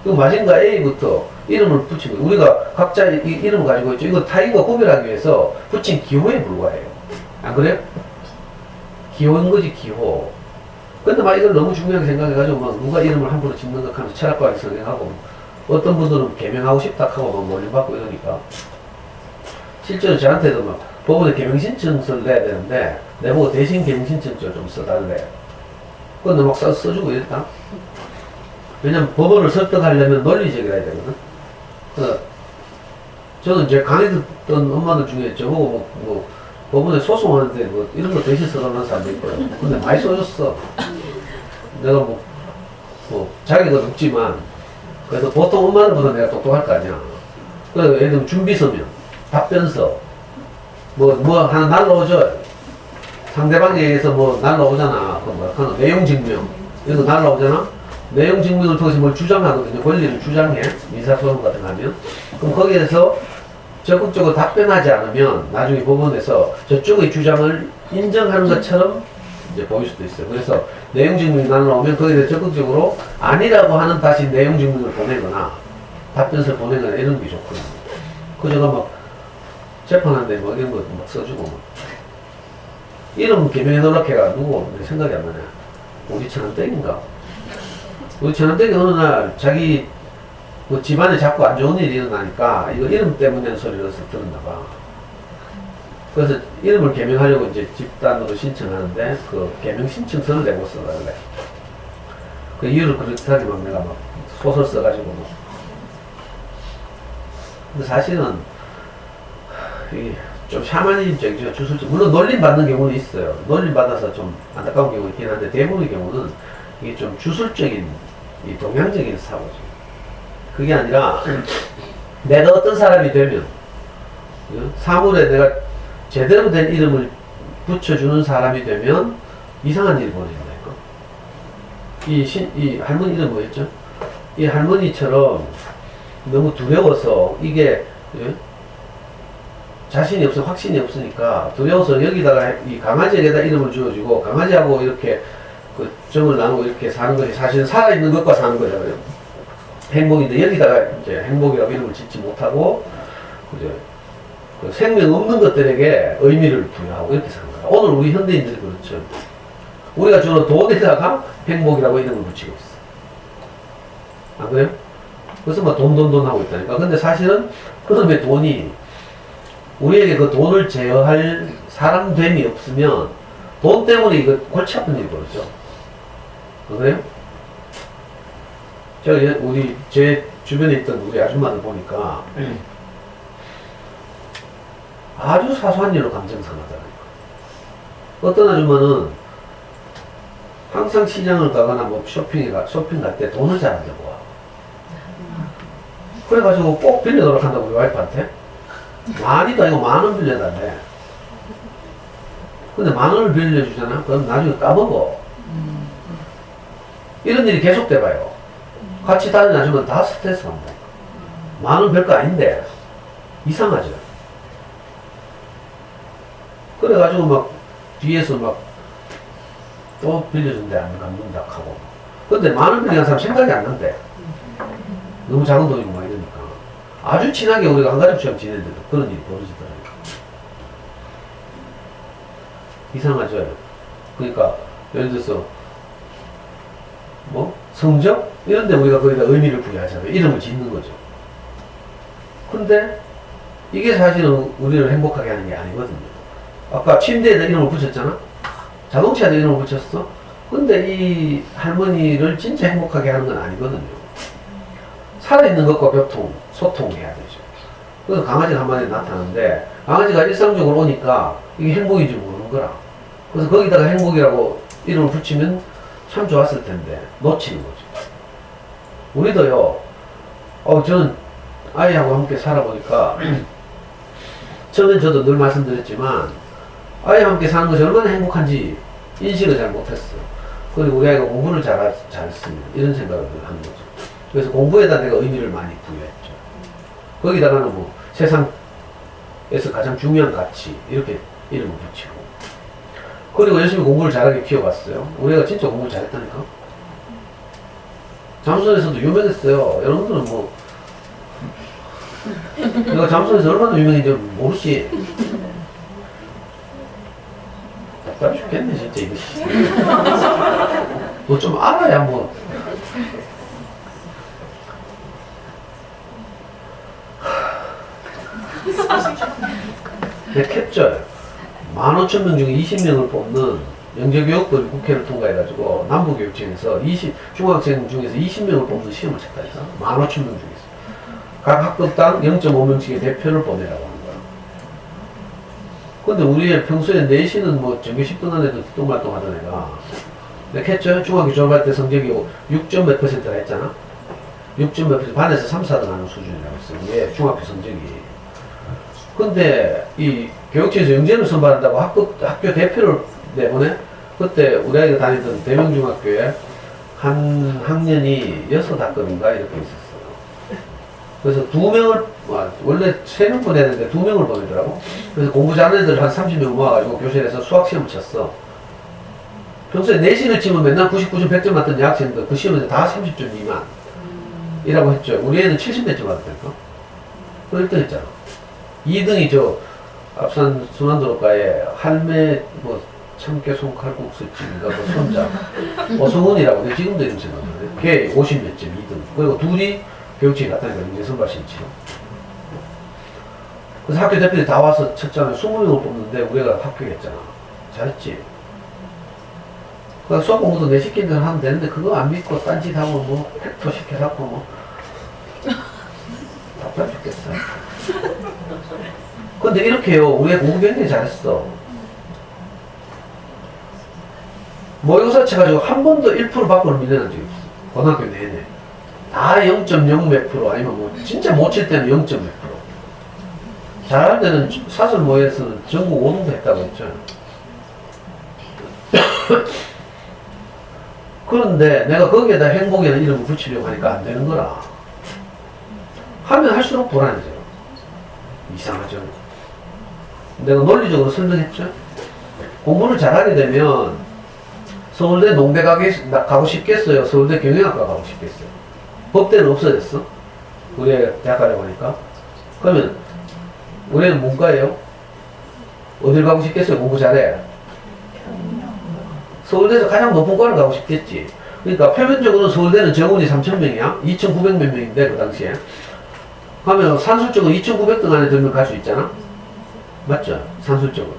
그리고 마징가 A부터 이름을 붙이고 우리가 각자 이름을 가지고 있죠. 이거 타인과 구별하기 위해서 붙인 기호에 불과해요. 안 그래요? 기호인 거지 기호. 근데 막 이걸 너무 중요하게 생각해가지고 막 누가 이름을 함부로 짓는 것 하면서 철학과에 성행하고 어떤 분들은 개명하고 싶다 하고 막 몰림받고 이러니까 실제로 저한테도 막 법원에 개명신청서를 내야 되는데 내보고 대신 개명신청서를 좀 써달래. 그건 막 써주고 이랬다. 왜냐면 법원을 설득하려면 논리적이라야 되거든. 그래서 저는 이제 강의 듣던 엄마들 중에 저보고 뭐 법원에 소송하는데 뭐 이런 거 대신 써달라는 사람도 있거든. 근데 많이 써줬어. 내가 뭐 자기가 눕지만 그래도 보통 엄마들보다 내가 똑똑할 거 아니야. 그래서 예를 들면 준비서면, 답변서, 뭐 하나 날라오죠. 상대방에 의해서 뭐 날라오잖아. 그 뭐 내용 증명 이런 거 날라오잖아. 내용 증명을 통해서 뭘 주장하거든요. 권리를 주장해. 민사소송 같은 거 하면. 그럼 거기에서 적극적으로 답변하지 않으면 나중에 법원에서 저쪽의 주장을 인정하는 것처럼 이제 보일 수도 있어요. 그래서 내용 증명이 날라오면 거기에 적극적으로 아니라고 하는 다시 내용 증명을 보내거나 답변서를 보내거나 이런 게 좋거든요. 그 제가 막 재판한데 뭐 이런 거 막 써주고 막 이름 개명해 놓으라 해가 누구 생각이 안 나네. 우리 천안댁인가? 우리 천안댁이 어느 날 자기 뭐 집안에 자꾸 안 좋은 일이 일어나니까 이거 이름 때문에 소리를 들었나 봐. 그래서 이름을 개명하려고 이제 집단으로 신청하는데 그 개명 신청서를 내고 써달래. 그 이유를 그렇게 막 내가 막 소설 써가지고 뭐. 근데 사실은 이게 좀 샤머니즘적이죠. 주술적. 물론 놀림받는 경우는 있어요. 놀림받아서 좀 안타까운 경우가 있긴 한데 대부분의 경우는 이게 좀 주술적인 이 동양적인 사고죠. 그게 아니라 내가 어떤 사람이 되면 사물에 내가 제대로 된 이름을 붙여주는 사람이 되면 이상한 일이 벌어진다니까. 이 할머니 이름 뭐였죠? 이 할머니처럼 너무 두려워서 이게 자신이 없어 확신이 없으니까 두려워서 여기다가 이 강아지에다 이름을 지어주고 강아지하고 이렇게 그 정을 나누고 이렇게 사는 것이 사실은 살아있는 것과 사는 거잖아요. 행복인데 여기다가 이제 행복이라고 이름을 짓지 못하고 그죠? 그 생명 없는 것들에게 의미를 부여하고 이렇게 사는 거야. 오늘 우리 현대인들이 그렇죠. 우리가 주는 돈에다가 행복이라고 이름을 붙이고 있어. 안 그래요? 그래서 막 돈 하고 있다니까. 근데 사실은 그놈의 돈이 우리에게 그 돈을 제어할 사람됨이 없으면 돈 때문에 이거 골치 아픈 일이 벌어져. 안 그래요? 제가 제 주변에 있던 우리 아줌마들 보니까 아주 사소한 일로 감정 상하잖아요. 어떤 아줌마는 항상 시장을 가거나 뭐 쇼핑 갈 때 돈을 잘 안 들고 와. 그래가지고 꼭 빌려달라고 한다고 우리 와이프한테. 많이도 아니고 10,000원 빌려달래. 근데 10,000원을 빌려주잖아? 그럼 나중에 까먹어. 이런 일이 계속돼봐요. 같이 다니는 아줌마는 다 스트레스 받는다. 10,000원 별거 아닌데 이상하죠. 그래가지고 막 뒤에서 막 또 빌려준대 안 갚는다 하고. 근데 10,000원 빌리는 사람 생각이 안 난대. 너무 작은 돈이고 막 이러니까. 아주 친하게 우리가 한 가족처럼 지내는데도 그런 일이 벌어지더라고요. 이상하죠. 그러니까 예를 들어서 뭐 성적? 이런데 우리가 거기다 의미를 부여하잖아요. 이름을 짓는 거죠. 근데 이게 사실은 우리를 행복하게 하는 게 아니거든요. 아까 침대에다 이름을 붙였잖아? 자동차에다 이름을 붙였어? 근데 이 할머니를 진짜 행복하게 하는 건 아니거든요. 살아있는 것과 소통해야 되죠. 그래서 강아지가 한 마리 나타나는데 강아지가 일상적으로 오니까 이게 행복인지 모르는 거라. 그래서 거기다가 행복이라고 이름을 붙이면 참 좋았을 텐데 놓치는 거죠. 우리도요. 저는 아이하고 함께 살아보니까 처음엔 저도 늘 말씀드렸지만 아이와 함께 사는 것이 얼마나 행복한지 인식을 잘 못했어요. 그리고 우리 아이가 공부를 잘했으면 이런 생각을 한 거죠. 그래서 공부에다 내가 의미를 많이 부여했죠. 거기다가는 뭐 세상에서 가장 중요한 가치 이렇게 이름을 붙이고 그리고 열심히 공부를 잘하게 키워봤어요. 우리 애가 진짜 공부를 잘했다니까. 잠수선에서도 유명했어요. 여러분들은 뭐 내가 잠수선에서 얼마나 유명한지 모르지. 답답해 죽겠네 진짜 이거. 뭐 좀 알아야 뭐. 내 캡처 15,000명 중에 20명을 뽑는 영재교육법이 국회를 통과해가지고 남부교육청에서 중학생 중에서 20명을 뽑는 시험을 쳤다니까. 15,000명 중에서 각 학급당 0.5명씩의 대표를 보내라고 하는 거야. 근데 우리 평소에 내신은 뭐 전교 10등 안에도 뒷동말동 하던 애가 내가 캡처 중학교 졸업할 때 성적이 6점 몇 %라 했잖아. 6점 몇 %, 반에서 3, 4등 하는 수준이라고 했어. 이게 중학교 성적이. 근데 이 교육청에서 영재를 선발한다고 학교 대표를 내보내? 그때 우리 아이가 다니던 대명중학교에 한 학년이 6학급인가 이렇게 있었어요. 그래서 2명을, 원래 3명 보내야 되는데 2명을 보내더라고. 그래서 공부 잘하는 애들 한 30명 모아가지고 교실에서 수학시험을 쳤어. 평소에 내신을 치면 맨날 99점 100점 맞던 여학생들 그 시험에서 다 30점 미만. 이라고 했죠. 우리 애는 70 몇 점 받았다니까. 그 1등 했잖아. 2등이 저 앞산 순환도로가에 할매 뭐 참깨송 칼국수집인가 뭐 손자 오성훈이라고 내가 지금도 이름 생각나네. 걔 50 몇 점 2등. 그리고 둘이 교육청에 갔다니까 인재선발 신청. 그래서 학교 대표들이 다 와서 쳤잖아요. 20명을 뽑는데 우리가 합격했잖아. 잘했지. 수학 공부도 내 시킨 대로 하면 되는데 그거 안 믿고 딴짓하고 뭐 팩터 시켜갖고 뭐 답답 죽겠어요. 근데 이렇게 해요. 우리가 공부 굉장히 잘했어. 모의고사 쳐가지고 한 번도 1% 밖으로 밀려난 적이 없어. 고등학교 내내. 다 0.0 몇 프로 아니면 뭐 진짜 못 칠 때는 0.몇 프로. 잘할 때는 사설 모의에서는 전국 5등도 했다고 했죠. 그런데 내가 거기에다 행복이라는 이름을 붙이려고 하니까 안 되는 거라. 하면 할수록 불안해져요. 이상하죠. 내가 논리적으로 설명했죠. 공부를 잘하게 되면 서울대 농대 가고 싶겠어요? 서울대 경영학과 가고 싶겠어요? 법대는 없어졌어. 우리 대학 가려고 하니까. 그러면 우리는 문과예요? 어딜 가고 싶겠어요? 공부 잘해. 서울대에서 가장 높은 과를 가고 싶겠지. 그러니까 표면적으로 서울대는 정원이 3,000명이야. 2,900몇 명인데 그 당시에. 하면 산술적으로 2,900등 안에 들면 갈 수 있잖아. 맞죠? 산술적으로.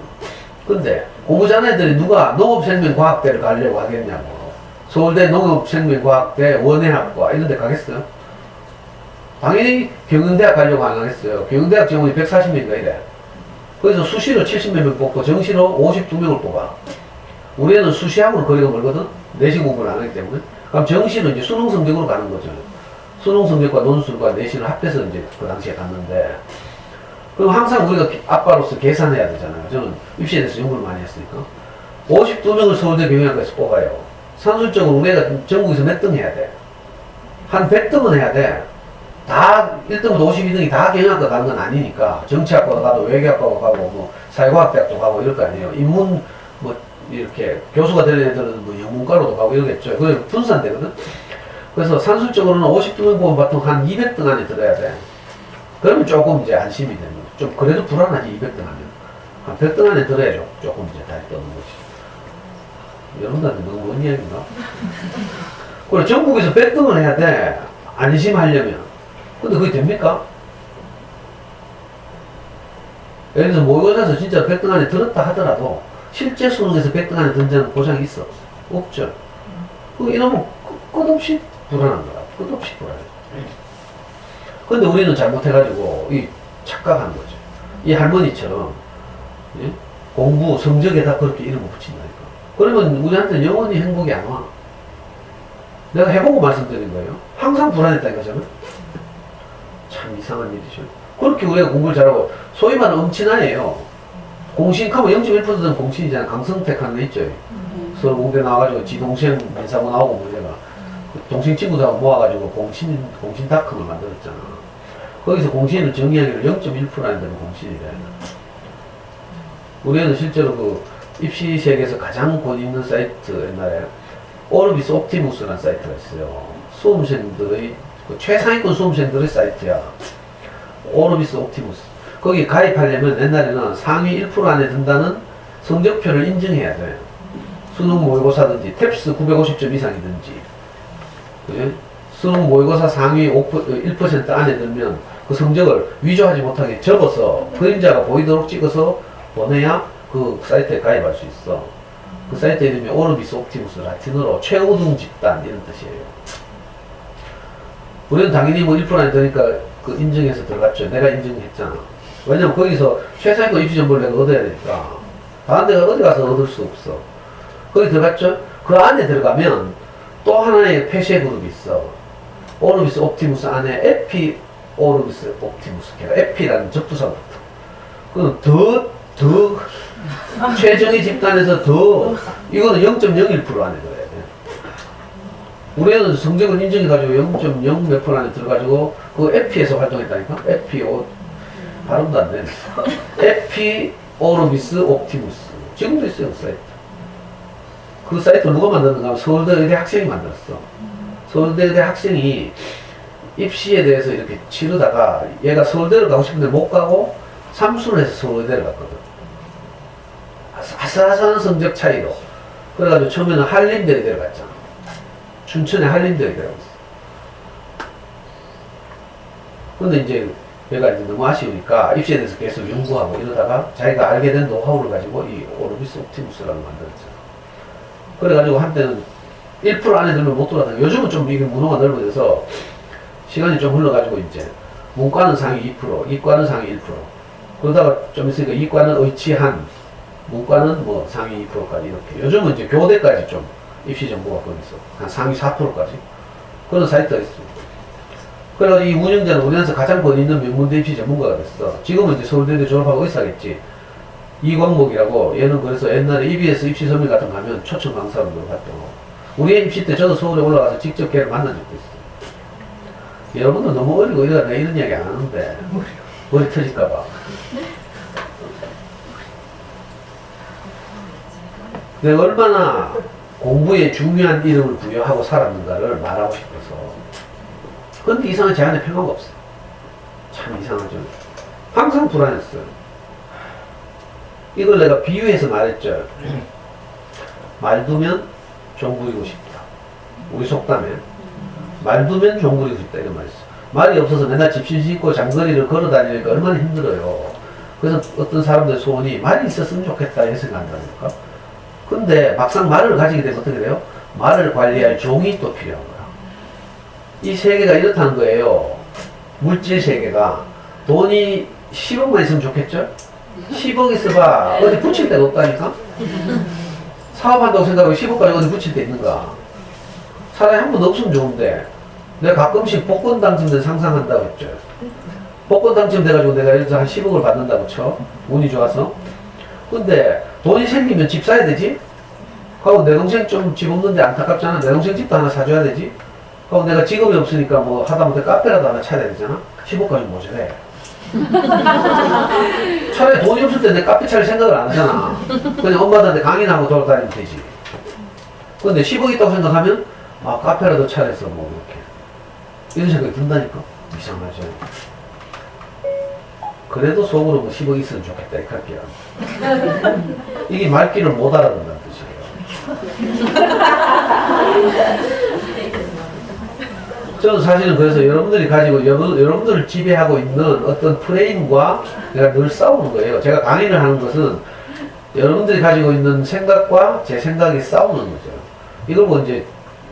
근데 공부 잘하는 애들이 누가 농업생명과학대를 가려고 하겠냐고. 서울대 농업생명과학대 원예학과 이런 데 가겠어요? 당연히 경영대학 가려고 안 하겠어요. 경영대학 정원이 140명인가 이래. 그래서 수시로 70몇 명 뽑고 정시로 52명을 뽑아. 우리 애는 수시하고는 거리가 멀거든? 내신 공부를 안 하기 때문에. 그럼 정시는 이제 수능 성적으로 가는 거죠. 수능 성적과 논술과 내신을 합해서 이제 그 당시에 갔는데, 그럼 항상 우리가 아빠로서 계산해야 되잖아요. 저는 입시에 대해서 연구를 많이 했으니까. 52명을 서울대 경영학과에서 뽑아요. 산술적으로 우리 애가 전국에서 몇 등 해야 돼? 한 100등은 해야 돼. 다 1등부터 52등이 다 경영학과 가는 건 아니니까. 정치학과 가도 외교학과 가고 뭐 사회과학대학도 가고 이럴 거 아니에요. 인문 뭐 이렇게 교수가 되는 애들은 뭐 영문과로도 가고 이러겠죠. 그게 분산되거든. 그래서 산술적으로는 52명 보면 보통 한 200등 안에 들어야 돼. 그러면 조금 이제 안심이 되는 거죠. 좀 그래도 불안하지 200등 하면. 한 100등 안에 들어야죠. 조금 이제 다리 떠는 거지. 여러분들한테 너무 먼 이야기인가? 그래 전국에서 100등을 해야 돼. 안심하려면. 근데 그게 됩니까? 예를 들어서 모의고사에서 진짜 100등 안에 들었다 하더라도 실제 수능에서 100등 안에 든다는 보장이 있어? 없죠. 이러면 끝없이 불안한 거야. 끝없이 불안해. 근데 우리는 잘못해가지고 착각하는 거죠. 이 할머니처럼 예? 공부 성적에다 그렇게 이름을 붙인다니까. 그러면 우리한테는 영원히 행복이 안 와. 내가 해보고 말씀드린 거예요. 항상 불안했다니까 저는. 참 이상한 일이죠. 그렇게 우리가 공부를 잘하고 소위 말하는 엄친아예요. 공신하면 0.1%는 공신이잖아. 강성택 하는 애 있죠. 서울 공대 나와가지고 지 동생 민사고 나오고 뭐 내가 동생 친구들하고 모아가지고 공신닷컴을 만들었잖아. 거기서 공신을 정의하기를 0.1%라는 데는 공신이래. 우리는 실제로 그 입시 세계에서 가장 권 있는 사이트 옛날에 오르비스 옵티무스라는 사이트가 있어요. 수험생들의 그 최상위권 수험생들의 사이트야. 오르비스 옵티무스. 거기 가입하려면 옛날에는 상위 1% 안에 든다는 성적표를 인증해야 돼. 수능 모의고사든지 탭스 950점 이상이든지 예? 수능 모의고사 상위 1% 안에 들면 그 성적을 위조하지 못하게 접어서 그림자가 보이도록 찍어서 보내야 그 사이트에 가입할 수 있어. 그 사이트 이름이 오르비스 옵티무스, 라틴어로 최우등 집단 이런 뜻이에요. 우리는 당연히 뭐 1% 안에 드니까 그 인증해서 들어갔죠. 내가 인증했잖아. 왜냐면 거기서 최상위권 입시 정보를 내가 얻어야 되니까. 다른 데가 어디 가서 얻을 수 없어. 거기 들어갔죠? 그 안에 들어가면 또 하나의 폐쇄 그룹이 있어. 오르비스 옵티무스 안에 에피 오르비스 옵티무스. 걔가 에피라는 접두사가 붙어. 그건 더 최정의 집단에서 더 이거는 0.01% 안에 들어야 돼. 우리 애는 성적을 인정해가지고 0.0 몇 프로 안에 들어가지고 그 에피에서 활동했다니까? 발음도 안 되네. 에피 오르비스 옵티무스. 지금도 있어요, 그 사이트. 그 사이트 누가 만들었는가 하면 서울대 의대 학생이 만들었어. 서울대 의대 학생이 입시에 대해서 이렇게 치르다가 얘가 서울대를 가고 싶은데 못 가고 삼수를 해서 서울대를 갔거든. 아슬아슬한 성적 차이로. 그래가지고 처음에는 한림대에 갔잖아. 춘천에 한림대에 들어갔어. 근데 이제 얘가 이제 너무 아쉬우니까 입시에 대해서 계속 연구하고 이러다가 자기가 알게 된 노하우를 가지고 이 오르비스 옵티무스라는 걸 만들었잖아. 그래가지고 한때는 1% 안에 들면 못 들어가다가 요즘은 좀 이게 문호가 넓어져서 시간이 좀 흘러가지고 이제 문과는 상위 2%, 이과는 상위 1%. 그러다가 좀 있으니까 이과는 의치한, 문과는 뭐 상위 2%까지 이렇게. 요즘은 이제 교대까지 좀 입시 정보가 거기 있어. 한 상위 4%까지. 그런 사이트가 있어. 그래가지고 이 운영자는 우리나라에서 가장 권위 있는 명문대 입시 전문가가 됐어. 지금은 이제 서울대를 졸업하고 의사겠지. 이광목이라고, 얘는 그래서 옛날에 EBS 입시 서명 같은 거 하면 초청 강사로 들어갔던 거. 우리 입시 때 저도 서울에 올라가서 직접 걔를 만난 적도 있어. 여러분들 너무 어리고 이러다 내가 이런 이야기 안 하는데 머리 터질까봐. 내가 얼마나 공부에 중요한 이름을 부여하고 살았는가를 말하고 싶어서. 근데 이상하게 제 안에 평화가 없어. 참 이상하죠. 항상 불안했어요. 이걸 내가 비유해서 말했죠. 말 두면 종 부리고 싶다. 우리 속담에 말 두면 종 부리고 싶다 이런 말이 있어. 말이 없어서 맨날 집신 신고 장거리를 걸어 다니니까 얼마나 힘들어요. 그래서 어떤 사람들 소원이 말이 있었으면 좋겠다 이렇게 생각한다니까. 근데 막상 말을 가지게 되면 어떻게 돼요? 말을 관리할 종이 또 필요한 거야. 이 세계가 이렇다는 거예요. 물질 세계가. 돈이 10억만 있으면 좋겠죠? 10억 있어봐. 어디 붙일 데가 없다니까? 사업한다고 생각하고 10억까지 어디 붙일 데 있는가? 사람이 한 번 없으면 좋은데, 내가 가끔씩 복권 당첨된 상상한다고 했죠. 복권 당첨돼가지고 내가 예를 들어서 한 10억을 받는다고 쳐. 운이 좋아서. 근데 돈이 생기면 집 사야 되지? 그리고 내 동생 좀 집 없는데 안타깝잖아. 내 동생 집도 하나 사줘야 되지? 그리고 내가 직업이 없으니까 뭐 하다못해 카페라도 하나 차려야 되잖아? 10억까지 모자래. 차라리 돈이 없을 때 내 카페 차릴 생각을 안 하잖아. 그냥 엄마한테 강의나 하고 돌아다니면 되지. 근데 10억 있다고 생각하면 아 카페라도 차려서 뭐 이렇게 이런 생각이 든다니까. 이상하죠. 그래도 속으로 뭐 10억 있으면 좋겠다 이 할게요. 이게 말귀를 못 알아듣는다는 뜻이에요. 저는 사실은 그래서 여러분들이 가지고 여러분들을 지배하고 있는 어떤 프레임과 내가 늘 싸우는 거예요. 제가 강의를 하는 것은 여러분들이 가지고 있는 생각과 제 생각이 싸우는 거죠. 이걸 뭐 이제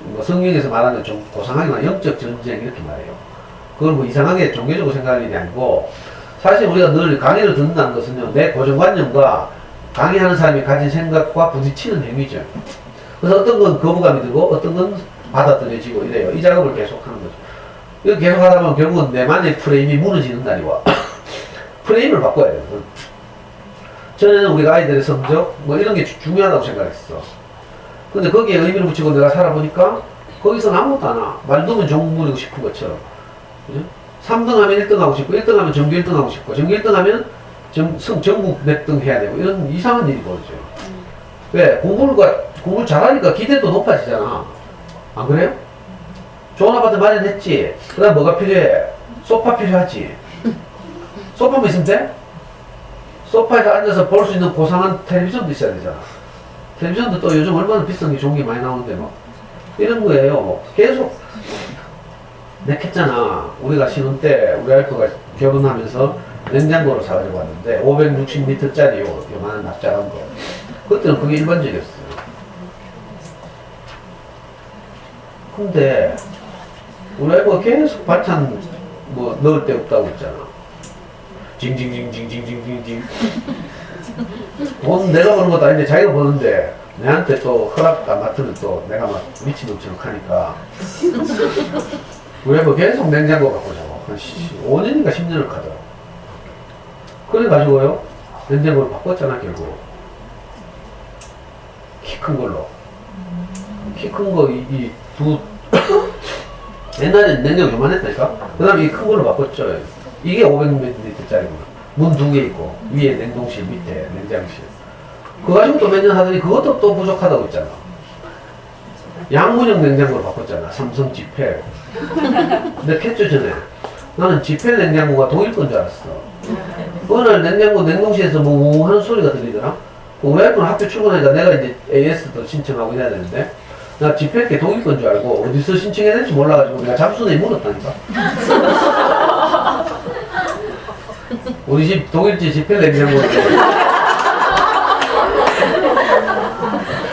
뭐 성경에서 말하는 좀 고상하게만 영적 전쟁 이렇게 말해요. 그걸 뭐 이상하게 종교적으로 생각하는 게 아니고 사실 우리가 늘 강의를 듣는다는 것은요, 내 고정관념과 강의하는 사람이 가진 생각과 부딪히는 행위죠. 그래서 어떤 건 거부감이 들고 어떤 건 받아들여지고 이래요. 이 작업을 계속 하는 거죠. 이거 계속 하다 보면 결국은 내만의 프레임이 무너지는 날이 와. 프레임을 바꿔야 돼요. 전에는 우리가 아이들의 성적 뭐 이런 게 중요하다고 생각했어. 근데 거기에 의미를 붙이고 내가 살아보니까 거기서는 아무것도 안 와. 말 두면 종 부리고 싶은 것처럼. 그죠? 3등 하면 1등 하고 싶고 1등 하면 정규 1등 하고 싶고 정규 1등 하면 전국 몇 등 해야 되고 이런 이상한 일이 벌어져요. 왜? 공부를 잘하니까 기대도 높아지잖아. 안 그래요? 좋은 아파트 마련했지. 그 다음 뭐가 필요해? 소파 필요하지. 소파만 있으면 돼? 소파에서 앉아서 볼 수 있는 고상한 텔레비전도 있어야 되잖아. 텔레비전도 또 요즘 얼마나 비싼 게 좋은 게 많이 나오는데 막 이런 거예요. 계속 맥혔잖아. 우리가 신혼 때 우리 와이프가 결혼하면서 냉장고를 사가지고 왔는데 560리터짜리 요만한 납작한 거. 그때는 그게 일반적이었어요. 근데 우리 와이프가 계속 반찬 뭐 넣을 데 없다고 했잖아. 징징징징징징징징. 돈 내가 버는 것도 아닌데 자기가 버는데 내한테 또 허락 안 맡으면 또 내가 막 미친놈처럼 하니까 우리 와이프 계속 냉장고 갖고 자고 한 5년인가 10년을 가더라고. 그래가지고요 냉장고를 바꿨잖아 결국. 키 큰 걸로. 키 큰 거 이 두 옛날엔 냉장고 요만했다니까. 그 다음에 이 큰 걸로 바꿨죠. 이게 500ml짜리구나. 문 2개 있고 위에 냉동실 밑에 냉장실. 그거 가지고 또 몇 년 하더니 그것도 또 부족하다고 했잖아. 양문형 냉장고로 바꿨잖아. 삼성 지펠. 근데 켰죠 전에. 나는 지펠 냉장고가 독일 건 줄 알았어. 어느 날 냉동실에서 뭐 하는 소리가 들리더라. 우리 와이프는 학교 출근하니까 내가 이제 AS도 신청하고 이래야 되는데 나 지펠 독일 건 줄 알고 어디서 신청해야 될지 몰라가지고 내가 잠수내에 물었다니까. 우리 집 독일집 지펠 냉장고인데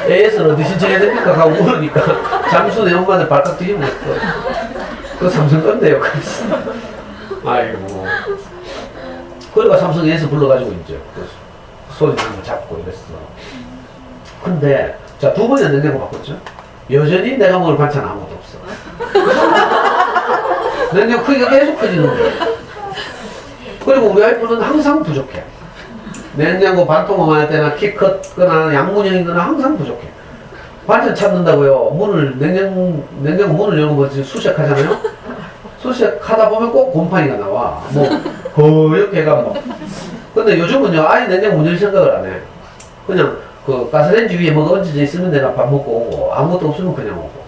AS는 어디 신청해야 됩니까? 하고 물으니까 잠수내 엄마한테 발칵 뒤집어졌어. 그거 삼성 건데요. 아이고. 그러니까 삼성 AS 불러가지고 이제 그 소리 나는 거 잡고 이랬어. 근데 자, 두 번이나 냉장고 바꿨죠? 여전히 내가 먹을 반찬 아무것도 없어. 냉장고 크기가 계속 커지는 거야. 그리고 우리 와이프는 항상 부족해. 냉장고 반통만 할 때나 키 컸거나 양문형이거나 항상 부족해. 반찬 찾는다고요. 냉장고 문을 여는 거지 수색하잖아요? 수색하다 보면 꼭 곰팡이가 나와. 뭐, 허옇게 해가 뭐. 근데 요즘은요, 아예 냉장고 문 열 생각을 안 해. 그냥 그 가스레인지 위에 뭐가 얹어져 있으면 내가 밥 먹고 오고, 아무것도 없으면 그냥 오고.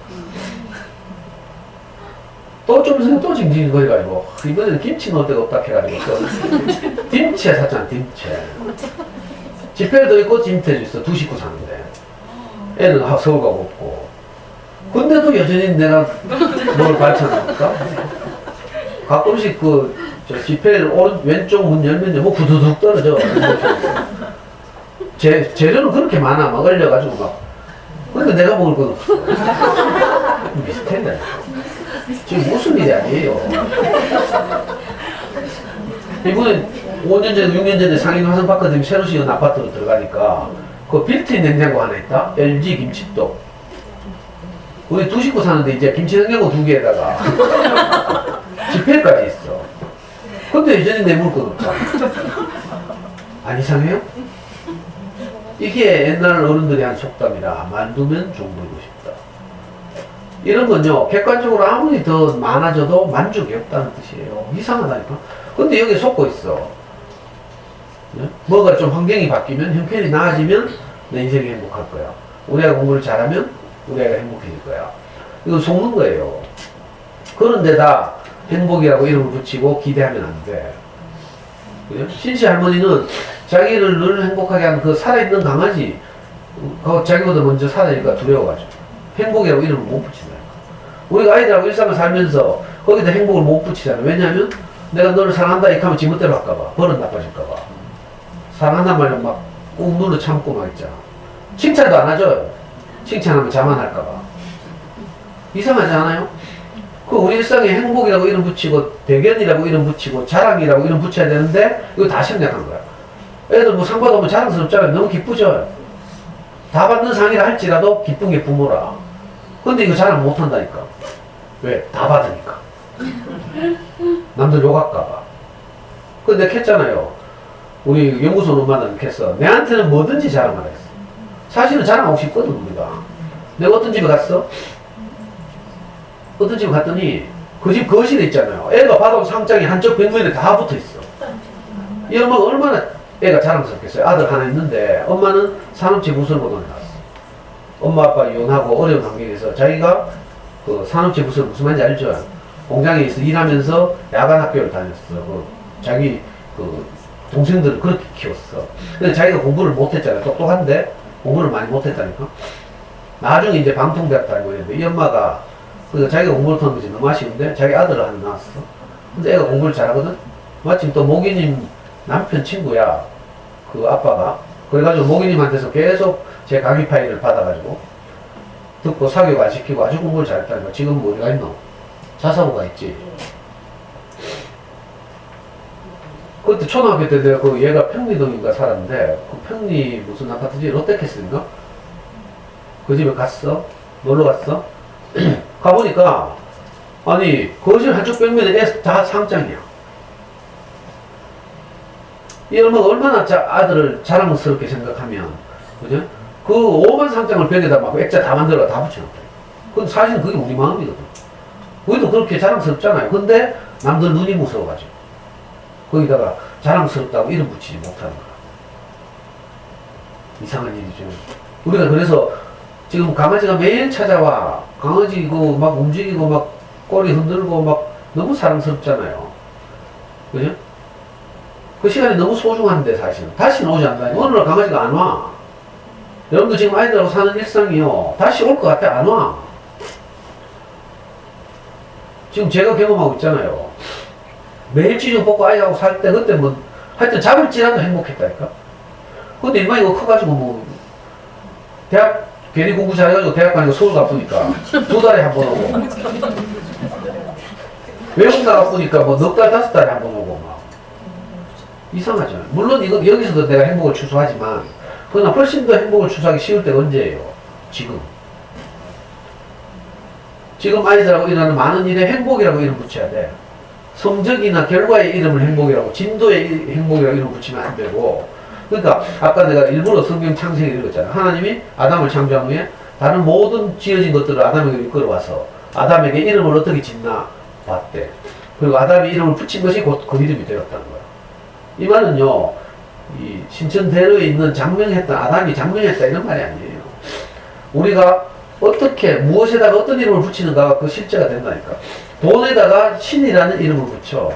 또 좀 있으면 또 징징거려가지고, 이번에는 김치 넣을 데가 없다 해가지고, 또 김치에 샀잖아, 김치에. 지폐도 있고 짐태도 있어. 두 식구 사는데. 애는 서울 가고 없고. 근데도 여전히 내가 뭘 발전할까? 가끔씩 지폐를 왼쪽 문 열면 뭐 후두둑 떨어져. 재료는 그렇게 많아. 막 얼려가지고 막. 근데 내가 먹을 건 없어. 비슷해. 지금 무슨 일이 아니에요. 이번에 5년 전에 6년 전에 상인 화성파크 지금 새로 지은 아파트로 들어가니까 그 빌트인 냉장고 하나 있다. LG 김치떡. 우리 두 식구 사는데 이제 김치 냉장고 2개에다가 지폐까지 있어. 근데 여전히 내 물건 없다. 안 이상해요? 이게 옛날 어른들이 한 속담이라 만두면 종부이고 싶다. 이런 건요, 객관적으로 아무리 더 많아져도 만족이 없다는 뜻이에요. 이상하다니까. 근데 여기에 속고 있어. 네? 뭐가 좀 환경이 바뀌면, 형편이 나아지면 내 인생이 행복할 거야. 우리 아이가 공부를 잘하면 우리 아이가 행복해질 거야. 이건 속는 거예요. 그런데다 행복이라고 이름을 붙이고 기대하면 안 돼. 그죠? 신씨 할머니는 자기를 늘 행복하게 하는 그 살아있는 강아지, 자기보다 먼저 살아니까 두려워가지고 행복이라고 이름을 못 붙인다. 우리가 아이들하고 일상을 살면서 거기다 행복을 못 붙이잖아. 왜냐하면 내가 너를 사랑한다 이렇게 하면 지멋대로 할까봐, 버릇 나빠질까봐. 사랑한단 말로 막 꾹 눌러 참고 막 있잖아. 칭찬도 안 하죠. 칭찬하면 자만할까봐. 이상하지 않아요? 그 우리 일상에 행복이라고 이름 붙이고 대견이라고 이름 붙이고 자랑이라고 이름 붙여야 되는데 이거 다 심략한 거야. 애들 뭐 상 받으면 자랑스럽잖아요. 너무 기쁘죠. 다 받는 상이라 할지라도 기쁜 게 부모라. 근데 이거 자랑 못 한다니까. 왜? 다 받으니까. 남들 욕할까봐. 근데 캤잖아요. 우리 연구소 엄마는 캤어. 내한테는 뭐든지 자랑하라 했어. 사실은 자랑하고 싶거든 우리가. 내가 어떤 집에 갔어? 어떤 집에 갔더니 그 집 거실에 있잖아요. 애가 받아온 상장이 한쪽 벽면에 다 붙어있어. 이 엄마가 얼마나 애가 자랑스럽겠어요. 아들 하나 있는데 엄마는 산업체 부설고등에 나왔어. 엄마 아빠 이혼하고 어려운 환경에서 자기가 그 산업체 부설 무슨 말인지 알죠? 공장에서 일하면서 야간 학교를 다녔어. 자기 동생들을 그렇게 키웠어. 근데 자기가 공부를 못했잖아요. 똑똑한데 공부를 많이 못했다니까. 나중에 이제 방통대학 다니고 있는데 이 엄마가 자기가 공부를 하는 것이 너무 아쉬운데 자기 아들을 하나 낳았어. 근데 애가 공부를 잘하거든. 마침 또 모기님 남편 친구야. 그 아빠가. 그래가지고 모기님한테서 계속 제 강의 파일을 받아가지고 듣고 사교육 안 시키고 아주 공부를 잘했다니까. 지금 뭐 어디가 있노? 자사고가 있지. 그때 초등학교 때 내가 얘가 평리동인가 살았는데 그 평리 무슨 아파트지? 롯데캐슬인가? 그 집에 갔어? 놀러 갔어? 가보니까 아니 거실 한쪽 벽면에 애 다 상장이야. 이 엄마가 얼마나 아들을 자랑스럽게 생각하면 그죠? 그 오만 상장을 벽에다 막 액자 다 만들어 다 붙여놨다. 근데 사실은 그게 우리 마음이거든. 우리도 그렇게 자랑스럽잖아요. 근데 남들 눈이 무서워가지고 거기다가 자랑스럽다고 이름 붙이지 못하는 거야. 이상한 일이죠. 우리가 그래서 지금 강아지가 매일 찾아와. 강아지 이거 막 움직이고 막 꼬리 흔들고 막 너무 사랑스럽잖아요. 그죠? 그 시간이 너무 소중한데 사실은. 다시는 오지 않는다. 어느 날 강아지가 안 와. 여러분도 지금 아이들하고 사는 일상이요. 다시 올 것 같아. 안 와. 지금 제가 경험하고 있잖아요. 매일 찌좀 뽑고 아이하고 살 때 그때 뭐 하여튼 잡을지라도 행복했다니까. 근데 인마 이거 커가지고 뭐 대학 괜히 공부 잘해가지고 대학 가니까 서울 가보니까 2달에 한 번 오고 외국 나가보니까 뭐 넉 달, 5달에 한 번 오고 막 이상하죠. 물론 이거 여기서도 내가 행복을 추수하지만 그러나 훨씬 더 행복을 추수하기 쉬울 때가 언제예요? 지금 아이들하고 일어나는 많은 일에 행복이라고 이름 붙여야 돼. 성적이나 결과의 이름을 행복이라고, 진도의 행복이라고 이름 붙이면 안 되고. 그러니까 아까 내가 일부러 성경 창세기 읽었잖아. 하나님이 아담을 창조한 후에 다른 모든 지어진 것들을 아담에게 끌어와서 아담에게 이름을 어떻게 짓나 봤대. 그리고 아담이 이름을 붙인 것이 곧 그 이름이 되었다는 거야. 이 말은요, 이 신천대로에 있는 장명했던 아담이 장명했다 이런 말이 아니에요. 우리가 어떻게 무엇에다가 어떤 이름을 붙이는가가 그 실제가 된다니까. 돈에다가 신이라는 이름을 붙여.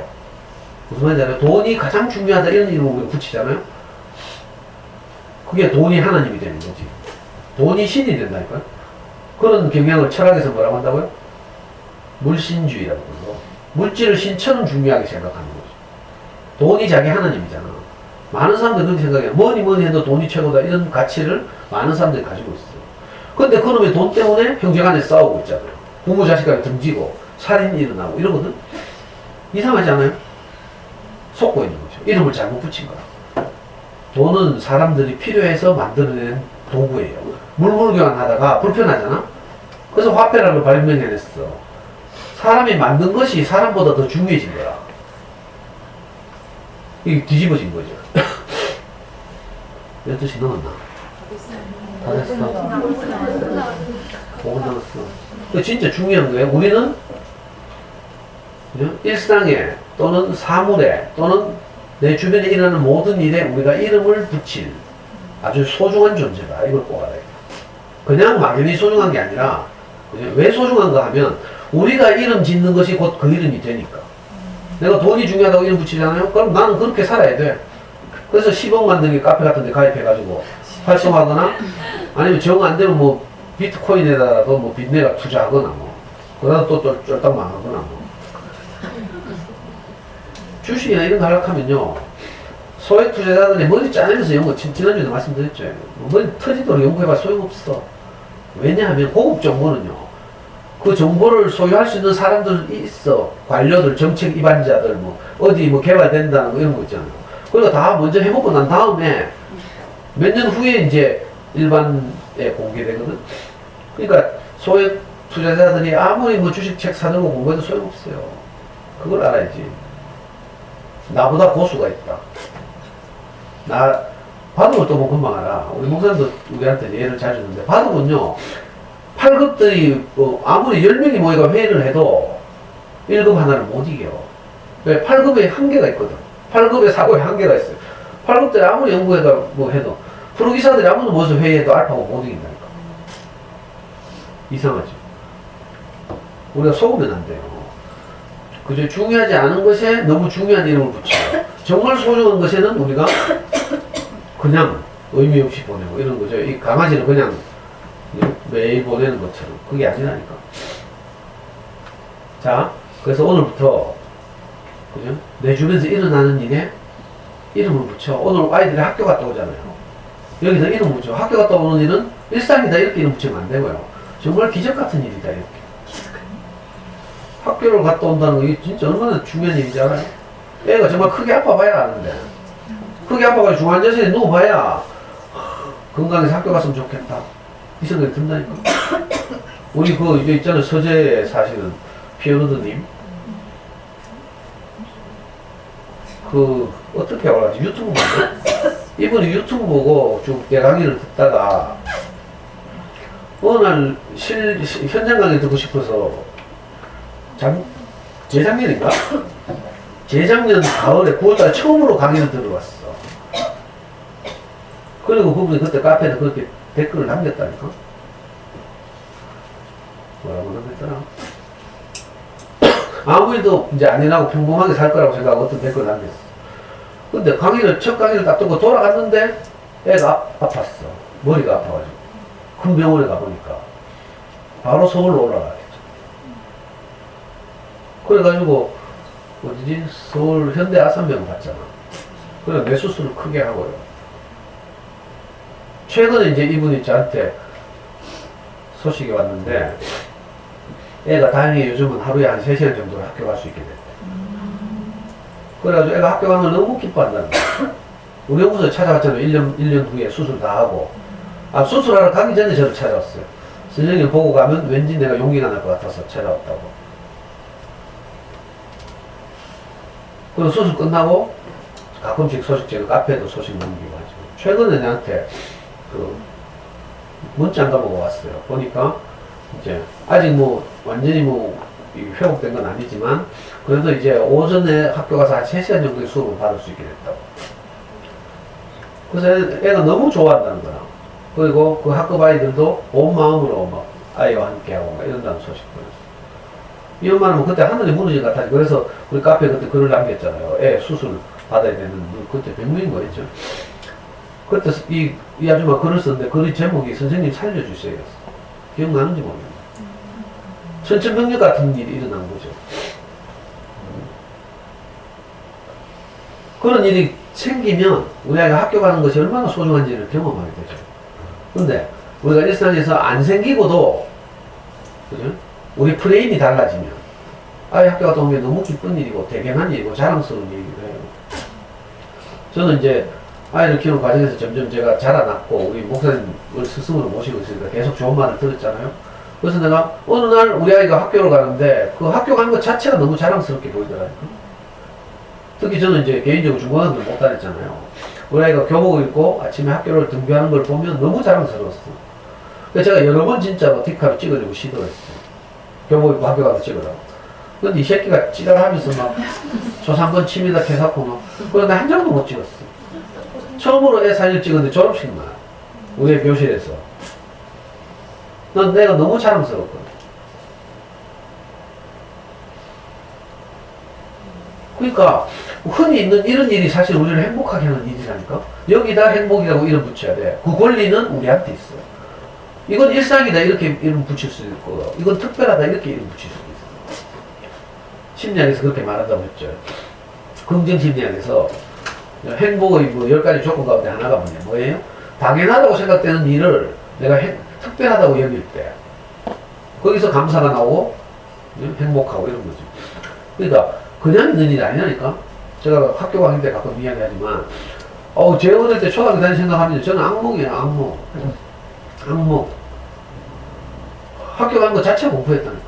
무슨 말인지 알아요? 돈이 가장 중요하다 이런 이름을 붙이잖아요. 그게 돈이 하나님이 되는 거지. 돈이 신이 된다니까요. 그런 경향을 철학에서 뭐라고 한다고요? 물신주의라고 그러고, 물질을 신처럼 중요하게 생각하는 거죠. 돈이 자기 하나님이잖아. 많은 사람들이 그렇게 생각해요. 뭐니 해도 돈이 최고다 이런 가치를 많은 사람들이 가지고 있어요. 근데 그놈의 돈 때문에 형제간에 싸우고 있잖아요. 부모 자식간에 등지고 살인이 일어나고 이러거든. 이상하지 않아요? 속고 있는 거죠. 이름을 잘못 붙인 거야. 돈은 사람들이 필요해서 만들어낸 도구예요. 물물교환하다가 불편하잖아. 그래서 화폐라고 발명해냈어. 사람이 만든 것이 사람보다 더 중요해진 거야. 이게 뒤집어진 거죠. 12시 넘었나? 다 됐어. 5분 남았어. 진짜 중요한 거예요. 우리는 일상에 또는 사물에 또는 내 주변에 일어나는 모든 일에 우리가 이름을 붙일 아주 소중한 존재다. 이걸 꼭 알아야 돼. 그냥 막연히 소중한 게 아니라 왜 소중한가 하면 우리가 이름 짓는 것이 곧 그 이름이 되니까. 내가 돈이 중요하다고 이름 붙이잖아요. 그럼 나는 그렇게 살아야 돼. 그래서 10억 만들기 카페 같은 데 가입해가지고 활성화하거나 아니면 정 안 되면 뭐 비트코인에다가도 뭐 빚내가 투자하거나 뭐 그러다 또 쫄딱 망하거나 뭐 주식이나 이런 거 하락하면요 소액 투자자들이 머리 짜내면서 연구 지난주에도 말씀드렸죠. 머리 터지도록 연구해봐 소용없어. 왜냐하면 고급 정보는요 그 정보를 소유할 수 있는 사람들 있어. 관료들, 정책 입안자들 뭐 어디 뭐 개발된다는 거 이런 거 있잖아요. 그러니까 다 먼저 해보고 난 다음에 몇 년 후에 이제 일반에 공개되거든. 그러니까 소액 투자자들이 아무리 뭐 주식책 사들고 공부해도 소용없어요. 그걸 알아야지. 나보다 고수가 있다. 나 바둑을 또 뭐 금방 알아. 우리 목사님도 우리한테 예를 잘 주는데 바둑은요 8급들이 아무리 10명이 모여가 회의를 해도 1급 하나를 못 이겨. 왜? 8급에 한계가 있거든. 8급의 사고에 한계가 있어요. 8급들이 아무리 연구해가 뭐 해도 프로기사들이 아무도 모여서 회의해도 알파고 못 이긴다니까. 이상하죠. 우리가 속으면 안 돼요. 그저 중요하지 않은 것에 너무 중요한 이름을 붙여요. 정말 소중한 것에는 우리가 그냥 의미 없이 보내고 이런 거죠. 이 강아지는 그냥 매일 보내는 것처럼. 그게 아니라니까. 자, 그래서 오늘부터 그죠? 내 주변에서 일어나는 일에 이름을 붙여. 오늘 아이들이 학교 갔다 오잖아요. 여기서 이름 붙여. 학교 갔다 오는 일은 일상이다 이렇게 이름 붙이면 안 되고요. 정말 기적 같은 일이다 이렇게. 학교를 갔다 온다는 거 이게 진짜 얼마나 중요한 일인지 알아요? 애가 정말 크게 아파봐야 아는데 크게 아파가지고 중환자실에 누워봐야 건강해서 학교 갔으면 좋겠다 이 생각이 든다니까. 우리 그 이제 있잖아요 서재에 사시는 피어너드님 그 어떻게 알았지? 유튜브 보고 이분이 유튜브 보고 쭉 내 강의를 듣다가 어느 날 현장 강의 듣고 싶어서 재작년인가? 재작년 가을에 9월달에 처음으로 강의를 들어왔어. 그리고 그분이 그때 카페에 그렇게 댓글을 남겼다니까. 뭐라고 그러겠더라. 아무래도 이제 안일하고 평범하게 살 거라고 생각하고 어떤 댓글을 남겼어. 근데 첫 강의를 딱 듣고 돌아갔는데 애가 아팠어. 머리가 아파가지고. 큰 병원에 가보니까 바로 서울로 올라가겠죠. 그래가지고 어디지? 서울 현대 아산병원 갔잖아. 그래 뇌 수술을 크게 하고요. 최근에 이제 이분이 저한테 소식이 왔는데 애가 다행히 요즘은 하루에 한 3시간 정도 학교 갈 수 있게 됐대. 그래가지고 애가 학교 가는 걸 너무 기뻐한다는 거야. 우리 연구소에 찾아왔잖아요. 1년 후에 수술 다 하고. 수술하러 가기 전에 저를 찾아왔어요. 선생님 보고 가면 왠지 내가 용기가 날 것 같아서 찾아왔다고. 그리고 수술 끝나고 가끔씩 소식 제가 카페에도 소식 남기고 하죠. 최근에 나한테 문자 한 가보고 왔어요. 보니까 이제 아직 완전히 회복된 건 아니지만 그래도 이제 오전에 학교 가서 한 3시간 정도의 수업을 받을 수 있게 됐다고. 그래서 애가 너무 좋아한다는 거야. 그리고 그 학급 아이들도 온 마음으로 막 아이와 함께하고 막 이런다는 소식 보냈어. 이 엄마는 그때 하늘이 무너진 것 같아요. 그래서 우리 카페에 그때 글을 남겼잖아요. 애 수술 받아야 되는, 그때 백무인 거였죠. 그때 이 아줌마 글을 썼는데 글의 제목이 선생님 살려주세요. 기억나는지 모르겠네. 천천병력 같은 일이 일어난 거죠. 그런 일이 생기면 우리 아이가 학교 가는 것이 얼마나 소중한지를 경험하게 되죠. 근데 우리가 일상에서 안 생기고도, 그죠? 우리 프레임이 달라지면 아이 학교 갔다 오면 너무 기쁜 일이고 대견한 일이고 자랑스러운 일이기도 해요. 저는 이제 아이를 키우는 과정에서 점점 제가 자라났고 우리 목사님을 스승으로 모시고 있으니까 계속 좋은 말을 들었잖아요. 그래서 내가 어느 날 우리 아이가 학교를 가는데 그 학교 가는 것 자체가 너무 자랑스럽게 보이더라고요. 특히 저는 이제 개인적으로 중고등학교를 못 다녔잖아요. 우리 아이가 교복을 입고 아침에 학교를 등교하는 걸 보면 너무 자랑스러웠어. 그래서 제가 여러 번 진짜로 디카를 찍으려고 시도했어요. 교복 입고 학교 가서 찍으라고. 근데 이 새끼가 찌랄하면서 막 조상권 침이다 해갖고 막 그런데 한 장도 못 찍었어. 처음으로 애 사진을 찍었는데 졸업식 날 우리 교실에서 난 내가 너무 자랑스럽거든. 그러니까 흔히 있는 이런 일이 사실 우리를 행복하게 하는 일이라니까. 여기다 행복이라고 이름 붙여야 돼. 그 권리는 우리한테 있어. 이건 일상이다 이렇게 이름 붙일 수 있고 이건 특별하다 이렇게 이름 붙일 수 있어. 심리학에서 그렇게 말한다고 했죠. 긍정심리학에서 행복의 10가지 조건 가운데 하나가 뭐예요? 당연하다고 생각되는 일을 내가 특별하다고 여길 때 거기서 감사가 나오고 행복하고 이런 거죠. 그러니까 그냥 있는 일이 아니라니까. 제가 학교 가는 때 가끔 이야기하지만 제 어릴 때 초등학교 다닐 생각하면 저는 악몽이에요. 악몽. 학교 가는 거 자체가 공부했다니까.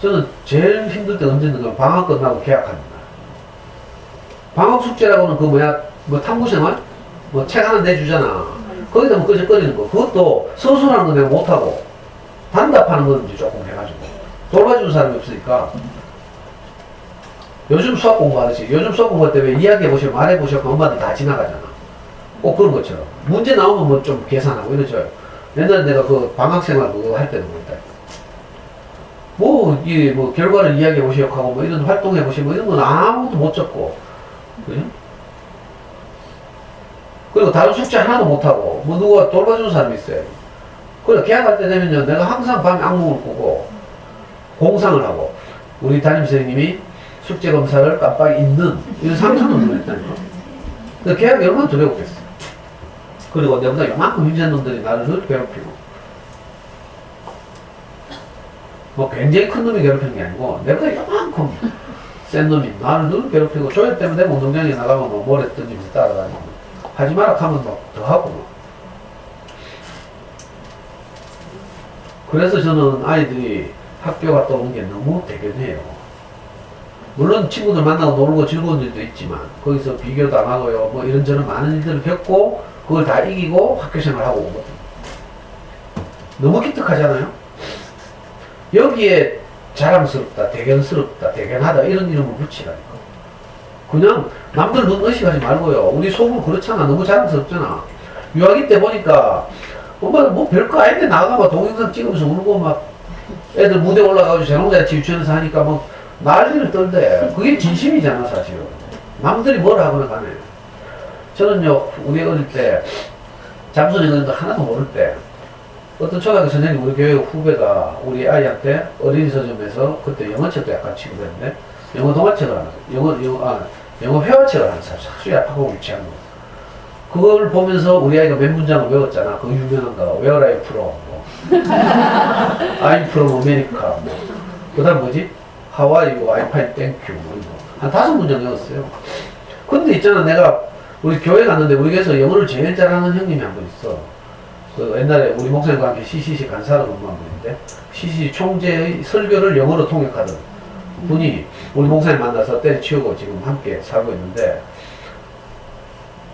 저는 제일 힘들 때 언제인가 방학 끝나고 개학합니다. 방학 숙제라고는 탐구생활? 책 하나 내주잖아. 거기다 끄적거리는 거. 그것도 서술하는 거 내가 못하고 단답하는 건지 조금 해가지고 돌봐주는 사람이 없으니까 요즘 수학 공부하듯이 요즘 수학 공부할 때 왜 이야기해보시고 말해보시고 엄마들 다 지나가잖아. 꼭 그런 것처럼 문제 나오면 좀 계산하고 이러죠. 옛날에 내가 그 방학생활 그거 할 때도 그랬다. 결과를 이야기해보시고 하고 이런 활동해보시고 이런 건 아무것도 못 적고 그죠? 그리고 다른 숙제 하나도 못하고 누가 돌봐주는 사람이 있어요. 그래 계약할 때 되면요 내가 항상 밤에 악몽을 꾸고 공상을 하고 우리 담임선생님이 숙제검사를 깜빡 잊는 이런 상상을 보냈다니까. 근데 계약이 얼마나 두려웠겠어. 그리고 내보다 요만큼 힘센 놈들이 나를 늘 괴롭히고 굉장히 큰 놈이 괴롭히는 게 아니고 내보다 요만큼 센 놈이 나를 늘 괴롭히고 조회 때문에 내가 운동장에 나가면 모래 던지면서 따라다니고 하지 마라 하면 더 하고 그래서 저는 아이들이 학교 갔다 오는 게 너무 대견해요. 물론 친구들 만나고 놀고 즐거운 일도 있지만 거기서 비교도 안 하고요. 이런저런 많은 일들을 겪고 그걸 다 이기고 학교생활 하고 오거든. 너무 기특하잖아요. 여기에 자랑스럽다, 대견스럽다, 대견하다 이런 이름을 붙이라니까. 그냥 남들 눈 의식하지 말고요. 우리 속으로 그렇잖아. 너무 자랑스럽잖아. 유아기 때 보니까 엄마 뭐 별거 아닌데 나가봐 동영상 찍으면서 울고 막 애들 무대 올라가서 재롱잔치 유치원에서 하니까 뭐 난리를 떨대. 그게 진심이잖아 사실은. 남들이 뭘 하거나 간에. 저는요 우리 어릴 때 잠수정도 하나도 모를 때 어떤 초등학교 선생님 우리 교회 후배가 우리 아이한테 어린이 서점에서 그때 영어책도 약간 치고 그랬는데 영어 동화책을 하는 영어 회화책을 하는 사람 아주 약하고 유치한 거. 그걸 보면서 우리 아이가 몇 문장을 외웠잖아. 그 유명한 거 Where are you from? 뭐. I'm from America. 뭐. 그 다음 뭐지? How are you? I'm fine, thank you. 뭐. 한 5문장 외웠어요. 근데 있잖아 내가 우리 교회 갔는데 우리 교회에서 영어를 제일 잘하는 형님이 한 분 있어. 그 옛날에 우리 목사님과 함께 CCC 간사로 근무한 분인데 CCC 총재의 설교를 영어로 통역하던 분이 우리 목사님 만나서 때려치우고 지금 함께 살고 있는데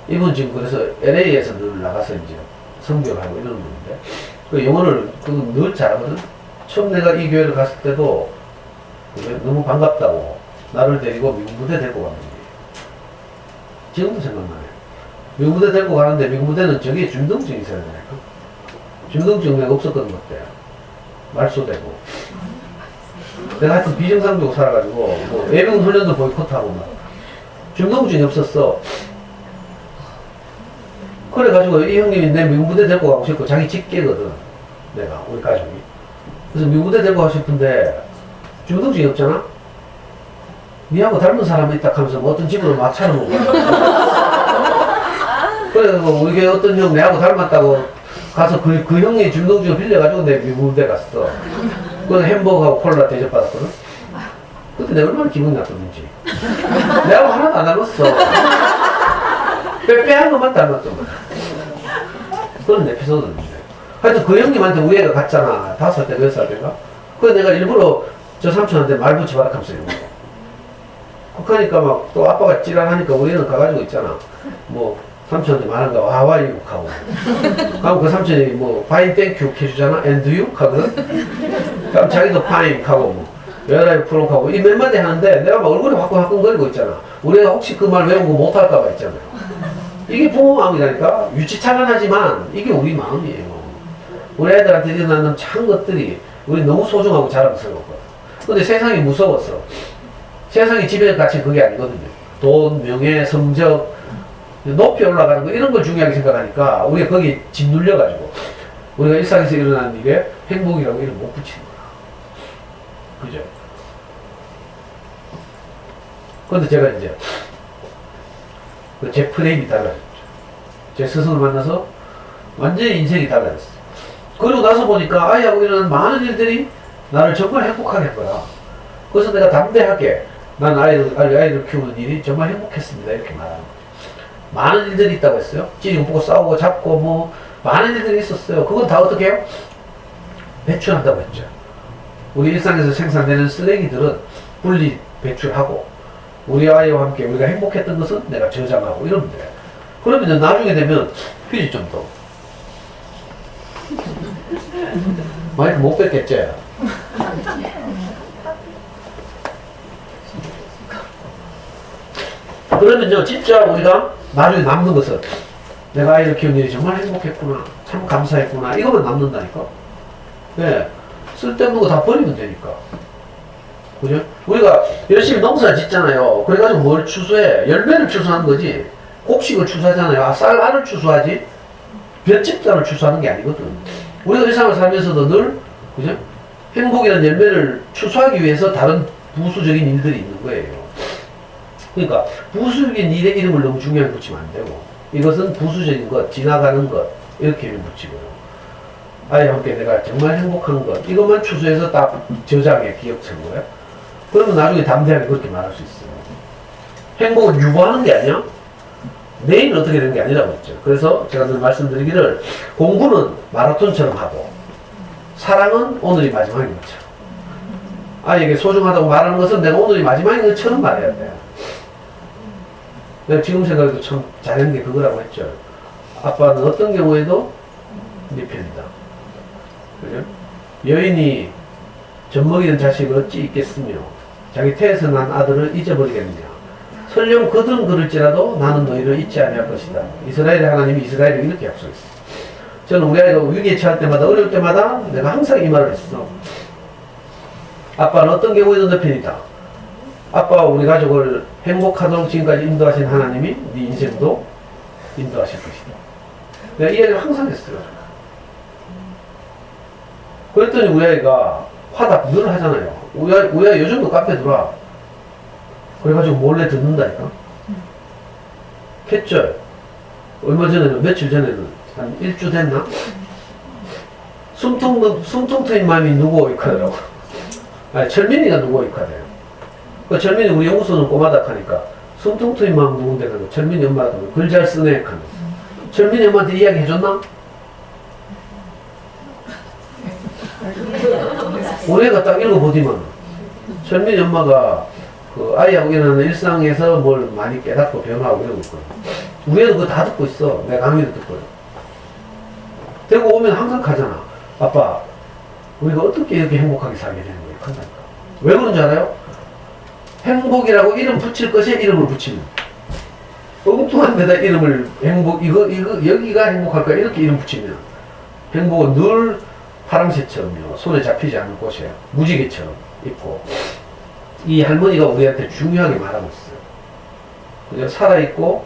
이분 지금 그래서 LA에서 늘 나가서 이제 선교를 하고 이러는 분인데 그 영어를 늘 잘하거든. 처음 내가 이 교회를 갔을 때도 너무 반갑다고 나를 데리고 미국 무대 데리고 갔는데 지금도 생각나네. 미국 무대 데리고 가는데 미국 무대는 저기 중등증이 있어야 되니까 중등증 내가 없었거든 그때. 말소되고 내가 하여튼 비정상적으로 살아가지고 뭐 예비군 훈련도 보이콧하고 막 중등증이 없었어. 그래가지고 이 형님이 내 미국 무대 데리고 가고 싶고 자기 직계거든 내가 우리 가족이. 그래서 미국 무대 데리고 가고 싶은데 중등증이 없잖아. 니하고 닮은 사람이 있다 하면서 뭐 어떤 집으로 막 차려놓고 그래서 우리 교회 어떤 형 내하고 닮았다고 가서 그 형이 중등증을 빌려가지고 내 미국 무대 갔어. 그래서 햄버거하고 콜라 대접받았거든. 그때 내가 얼마나 기분이 나빴는지. 내하고 하나도 안 닮았어. 빼빼한 것만 닮았던 그런 에피소드인데. 하여튼 그 형님한테 우리 애가 갔잖아. 5살 때, 6살 때가. 그래서 내가 일부러 저 삼촌한테 말 붙여봐라 하면서 이런 거. 그러니까 막 또 아빠가 찌랄하니까 우리 애는 가가지고 있잖아. 뭐 삼촌한테 말하는 거 하와이 하고. 그럼 그 삼촌이 뭐 파인 땡큐 해주잖아. and you 하거든. 그럼 자기도 파인 하고 뭐 여라이 프로 하고 이 몇 마디 하는데 내가 막 얼굴에 화끈화끈거리고 있잖아. 우리 애가 혹시 그 말 외우고 못할까봐 있잖아요. 이게 부모 마음이라니까. 유치찬란하지만 이게 우리 마음이에요. 우리 애들한테 일어나는 착한 것들이 우리 너무 소중하고 자랑스러웠거든. 근데 세상이 무서웠어. 세상이 집에 갇힌 그게 아니거든요. 돈, 명예, 성적, 높이 올라가는 거 이런 걸 중요하게 생각하니까 우리가 거기에 짓눌려가지고 우리가 일상에서 일어나는 일에 행복이라고 이름 못 붙이는 거야. 그죠? 근데 제가 이제 제 프레임이 달라졌죠. 제 스승을 만나서 완전히 인생이 달라졌어. 그리고 나서 보니까 아이하고 일어나는 많은 일들이 나를 정말 행복하게 한 거야. 그래서 내가 담대하게 난 아이를 키우는 일이 정말 행복했습니다. 이렇게 말하는 거죠. 많은 일들이 있다고 했어요. 찌르고 보고 싸우고 잡고 뭐 많은 일들이 있었어요. 그건 다 어떻게 해요? 배출한다고 했죠. 우리 일상에서 생산되는 쓰레기들은 분리 배출하고 우리 아이와 함께 우리가 행복했던 것은 내가 저장하고 이러면 돼요. 그러면 나중에 되면 휴지 좀 더. 마이크 못 뺐겠지? 그러면요 진짜 우리가 나중에 남는 것은 내가 아이를 키운 일이 정말 행복했구나, 참 감사했구나, 이거만 남는다니까. 네, 쓸데없는 거 다 버리면 되니까. 그죠? 우리가 열심히 농사 짓잖아요. 그래가지고 뭘 추수해? 열매를 추수하는 거지. 곡식을 추수하잖아요. 쌀 알을 추수하지. 볏짚단을 추수하는 게 아니거든. 우리가 일상을 살면서도 늘, 그죠? 행복이라는 열매를 추수하기 위해서 다른 부수적인 일들이 있는 거예요. 그러니까 부수적인 일의 이름을 너무 중요하게 붙이면 안 되고 이것은 부수적인 것, 지나가는 것 이렇게 이름 붙이고요. 아이와 함께 내가 정말 행복한 것 이것만 추수해서 딱 저장해 기억처럼. 그러면 나중에 담대하게 그렇게 말할 수 있어요. 행복은 유보하는 게 아니야. 내일 어떻게 되는 게 아니라고 했죠. 그래서 제가 늘 말씀드리기를 공부는 마라톤처럼 하고 사랑은 오늘이 마지막인 것처럼. 아이에게 소중하다고 말하는 것은 내가 오늘이 마지막인 것처럼 말해야 돼. 내가 지금 생각해도 참 잘하는 게 그거라고 했죠. 아빠는 어떤 경우에도 네 편이다. 그죠? 여인이 젖먹이는 자식을 어찌 잊겠으며 자기 태에서 난 아들을 잊어버리겠느냐. 설령 그들은 그럴지라도 나는 너희를 잊지 아니할 것이다. 이스라엘의 하나님이 이스라엘을 이렇게 약속했어. 저는 우리 아이가 위기에 처할 때마다, 어려울 때마다 내가 항상 이 말을 했어. 아빠는 어떤 경우에도 너 편이다. 아빠와 우리 가족을 행복하도록 지금까지 인도하신 하나님이 네 인생도 인도하실 것이다. 내가 이 얘기를 항상 했어요. 그랬더니 우리 아이가 화답 늘 하잖아요. 우리 아이 요즘도 카페 들어와. 그래가지고 몰래 듣는다니까. 했죠. 얼마 전에는, 며칠 전에는 한 일주 됐나? 숨통 트인 마음이 누구 오이카더라고. 아니, 철민이가 누구 오이카대요. 그 철민이 우리 연구소는 꼬마닥 하니까 숨통 트인 마음 누군데 그러고 철민이 엄마한테 글 잘 쓰네 하는. 철민이 엄마한테 이야기 해줬나? 우리 애가 딱 읽어보디만 철민이 엄마가 그 아이하고 일어나는 일상에서 뭘 많이 깨닫고 변화하고 이러고 있거든. 우리 애도 그거 다 듣고 있어. 내 강의도 듣고요. 되고 오면 항상 가잖아. 아빠, 우리가 어떻게 이렇게 행복하게 살게 되는 거예요? 한다니까. 왜 그런 줄 알아요? 행복이라고 이름 붙일 것에 이름을 붙이면. 엉뚱한 데다 이름을 여기가 행복할 거야. 이렇게 이름 붙이면. 행복은 늘 파랑새처럼요. 손에 잡히지 않는 꽃이에요. 무지개처럼 있고. 이 할머니가 우리한테 중요하게 말하고 있어요. 그냥 살아있고,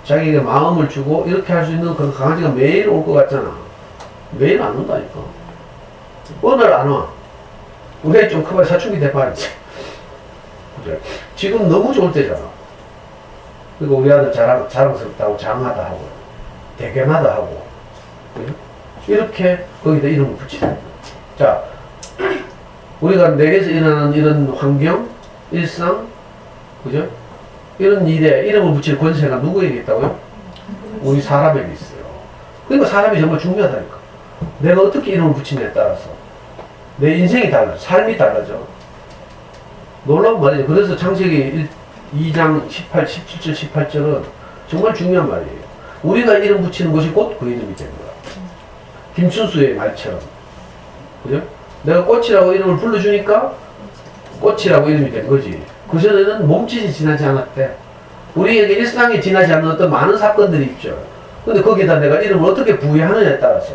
자기에게 마음을 주고, 이렇게 할 수 있는 그 강아지가 매일 올 것 같잖아. 매일 안 온다니까. 어느 날 안 와. 우리 애 좀 커봐야 사춘기 돼봐야지. 그래. 지금 너무 좋을 때잖아. 그리고 우리 아들 자랑스럽다고 장하다 하고, 대견하다 하고. 그래? 이렇게 거기다 이름을 붙이는. 자, 우리가 내게서 일어나는 이런 환경, 일상, 그죠? 이런 일에 이름을 붙일 권세가 누구에게 있다고요? 우리 사람에게 있어요. 그러니까 사람이 정말 중요하다니까. 내가 어떻게 이름을 붙이냐에 따라서 내 인생이 달라져. 삶이 달라져. 놀라운 말이죠. 그래서 창세기 2장 17절, 18절은 정말 중요한 말이에요. 우리가 이름 붙이는 것이 곧 그 이름이 되는 거야. 김춘수의 말처럼. 그죠? 내가 꽃이라고 이름을 불러주니까 꽃이라고 이름이 된 거지. 그전에는 몸짓이 지나지 않았대. 우리에게 일상에 지나지 않는 어떤 많은 사건들이 있죠. 근데 거기다 내가 이름을 어떻게 부여하느냐에 따라서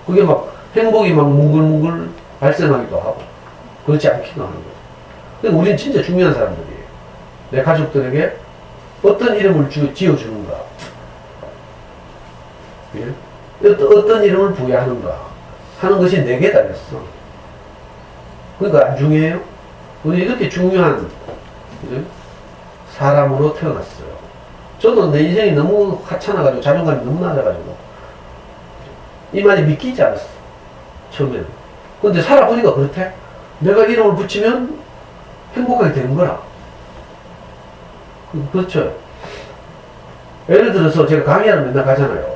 그게 막 행복이 막 뭉글뭉글 발생하기도 하고 그렇지 않기도 하는 거죠. 근데 우리는 진짜 중요한 사람들이에요. 내 가족들에게 어떤 이름을 지어주는가. 예? 어떤 이름을 부여하는가 하는 것이 내게 달렸어. 그러니까 안 중요해요? 우리 이렇게 중요한 그죠? 사람으로 태어났어요. 저도 내 인생이 너무 하찮아가지고 자존감이 너무 낮아가지고 이 말이 믿기지 않았어. 처음에는. 근데 살아보니까 그렇대. 내가 이름을 붙이면 행복하게 되는 거라. 그렇죠. 예를 들어서 제가 강의하러 맨날 가잖아요.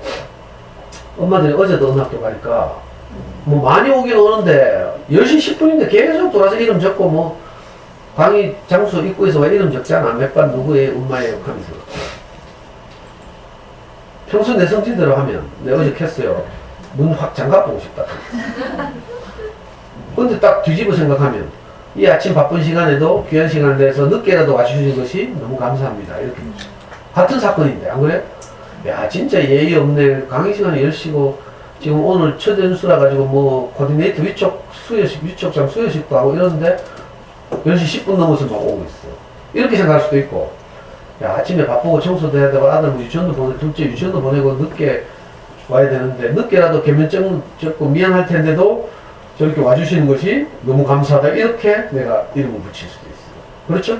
엄마들이 어제도 은학교 가니까 뭐 많이 오긴 오는데 10시 10분인데 계속 돌아서 이름 적고 뭐 강의 장소 입구에서 왜 이름 적잖아. 몇 반 누구의 엄마예요 하면서. 평소 내 성질대로 하면 내가 어제 켰어요. 문 확 잠가보고 싶다. 근데 딱 뒤집어 생각하면 이 아침 바쁜 시간에도 귀한 시간을 내서 늦게라도 와주신 것이 너무 감사합니다. 이렇게 같은 사건인데 안 그래? 야 진짜 예의 없네. 강의 시간이 10시고 지금 오늘 첫 연수라 가지고 뭐 코디네이터 위촉장 수여식도 하고 이러는데 10시 10분 넘어서 막 오고 있어. 이렇게 생각할 수도 있고, 야 아침에 바쁘고 청소도 해야 되고 아들 뭐 유치원도 보내고 둘째 유치원도 보내고 늦게 와야 되는데 늦게라도 개면증 적고 미안할 텐데도 저렇게 와주시는 것이 너무 감사하다. 이렇게 내가 이름을 붙일 수도 있어요. 그렇죠?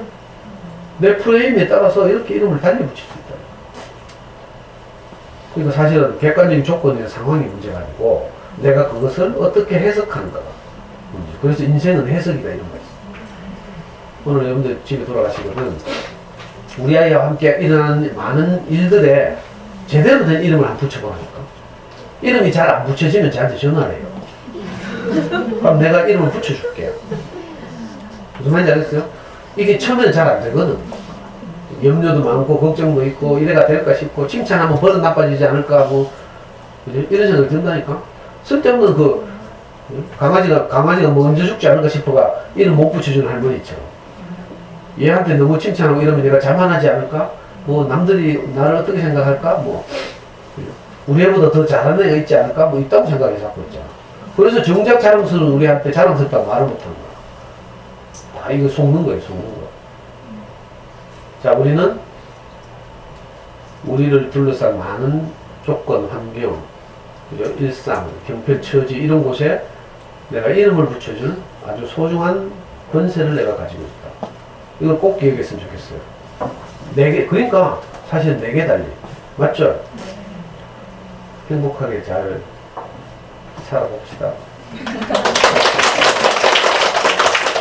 내 프레임에 따라서 이렇게 이름을 달리 붙일 수 있다. 그러니까 사실은 객관적인 조건의 상황이 문제가 아니고 내가 그것을 어떻게 해석하는가가 문제. 그래서 인생은 해석이다 이런 거 있어요. 오늘 여러분들 집에 돌아가시거든 우리 아이와 함께 일어나는 많은 일들에 제대로 된 이름을 안 붙여보라니까. 이름이 잘 안 붙여지면 저한테 전화를 해요. 그럼 내가 이름을 붙여줄게요. 무슨 말인지 알겠어요? 이게 처음에는 잘 안 되거든. 염려도 많고 걱정도 있고 이래가 될까 싶고 칭찬하면 버릇 나빠지지 않을까 하고 이런 생각이 든다니까. 쓸데없는 그 강아지가 먼저 죽지 않을까 싶어가 이름 못 붙여주는 할머니처럼 얘한테 너무 칭찬하고 이러면 내가 자만하지 않을까? 뭐 남들이 나를 어떻게 생각할까? 뭐 우리 애보다 더 잘하는 애가 있지 않을까? 뭐 있다고 생각해 자꾸 있잖아. 그래서 정작 자랑스러운 우리한테 자랑스럽다고 말을 못하는 거야. 다 이거 속는 거예요, 속는 거. 자, 우리는 우리를 둘러싼 많은 조건, 환경, 그죠? 일상, 경편, 처지 이런 곳에 내가 이름을 붙여줄 아주 소중한 권세를 내가 가지고 있다. 이걸 꼭 기억했으면 좋겠어요. 내게, 그러니까 사실 내게 달리. 맞죠? 행복하게 잘 살아봅시다.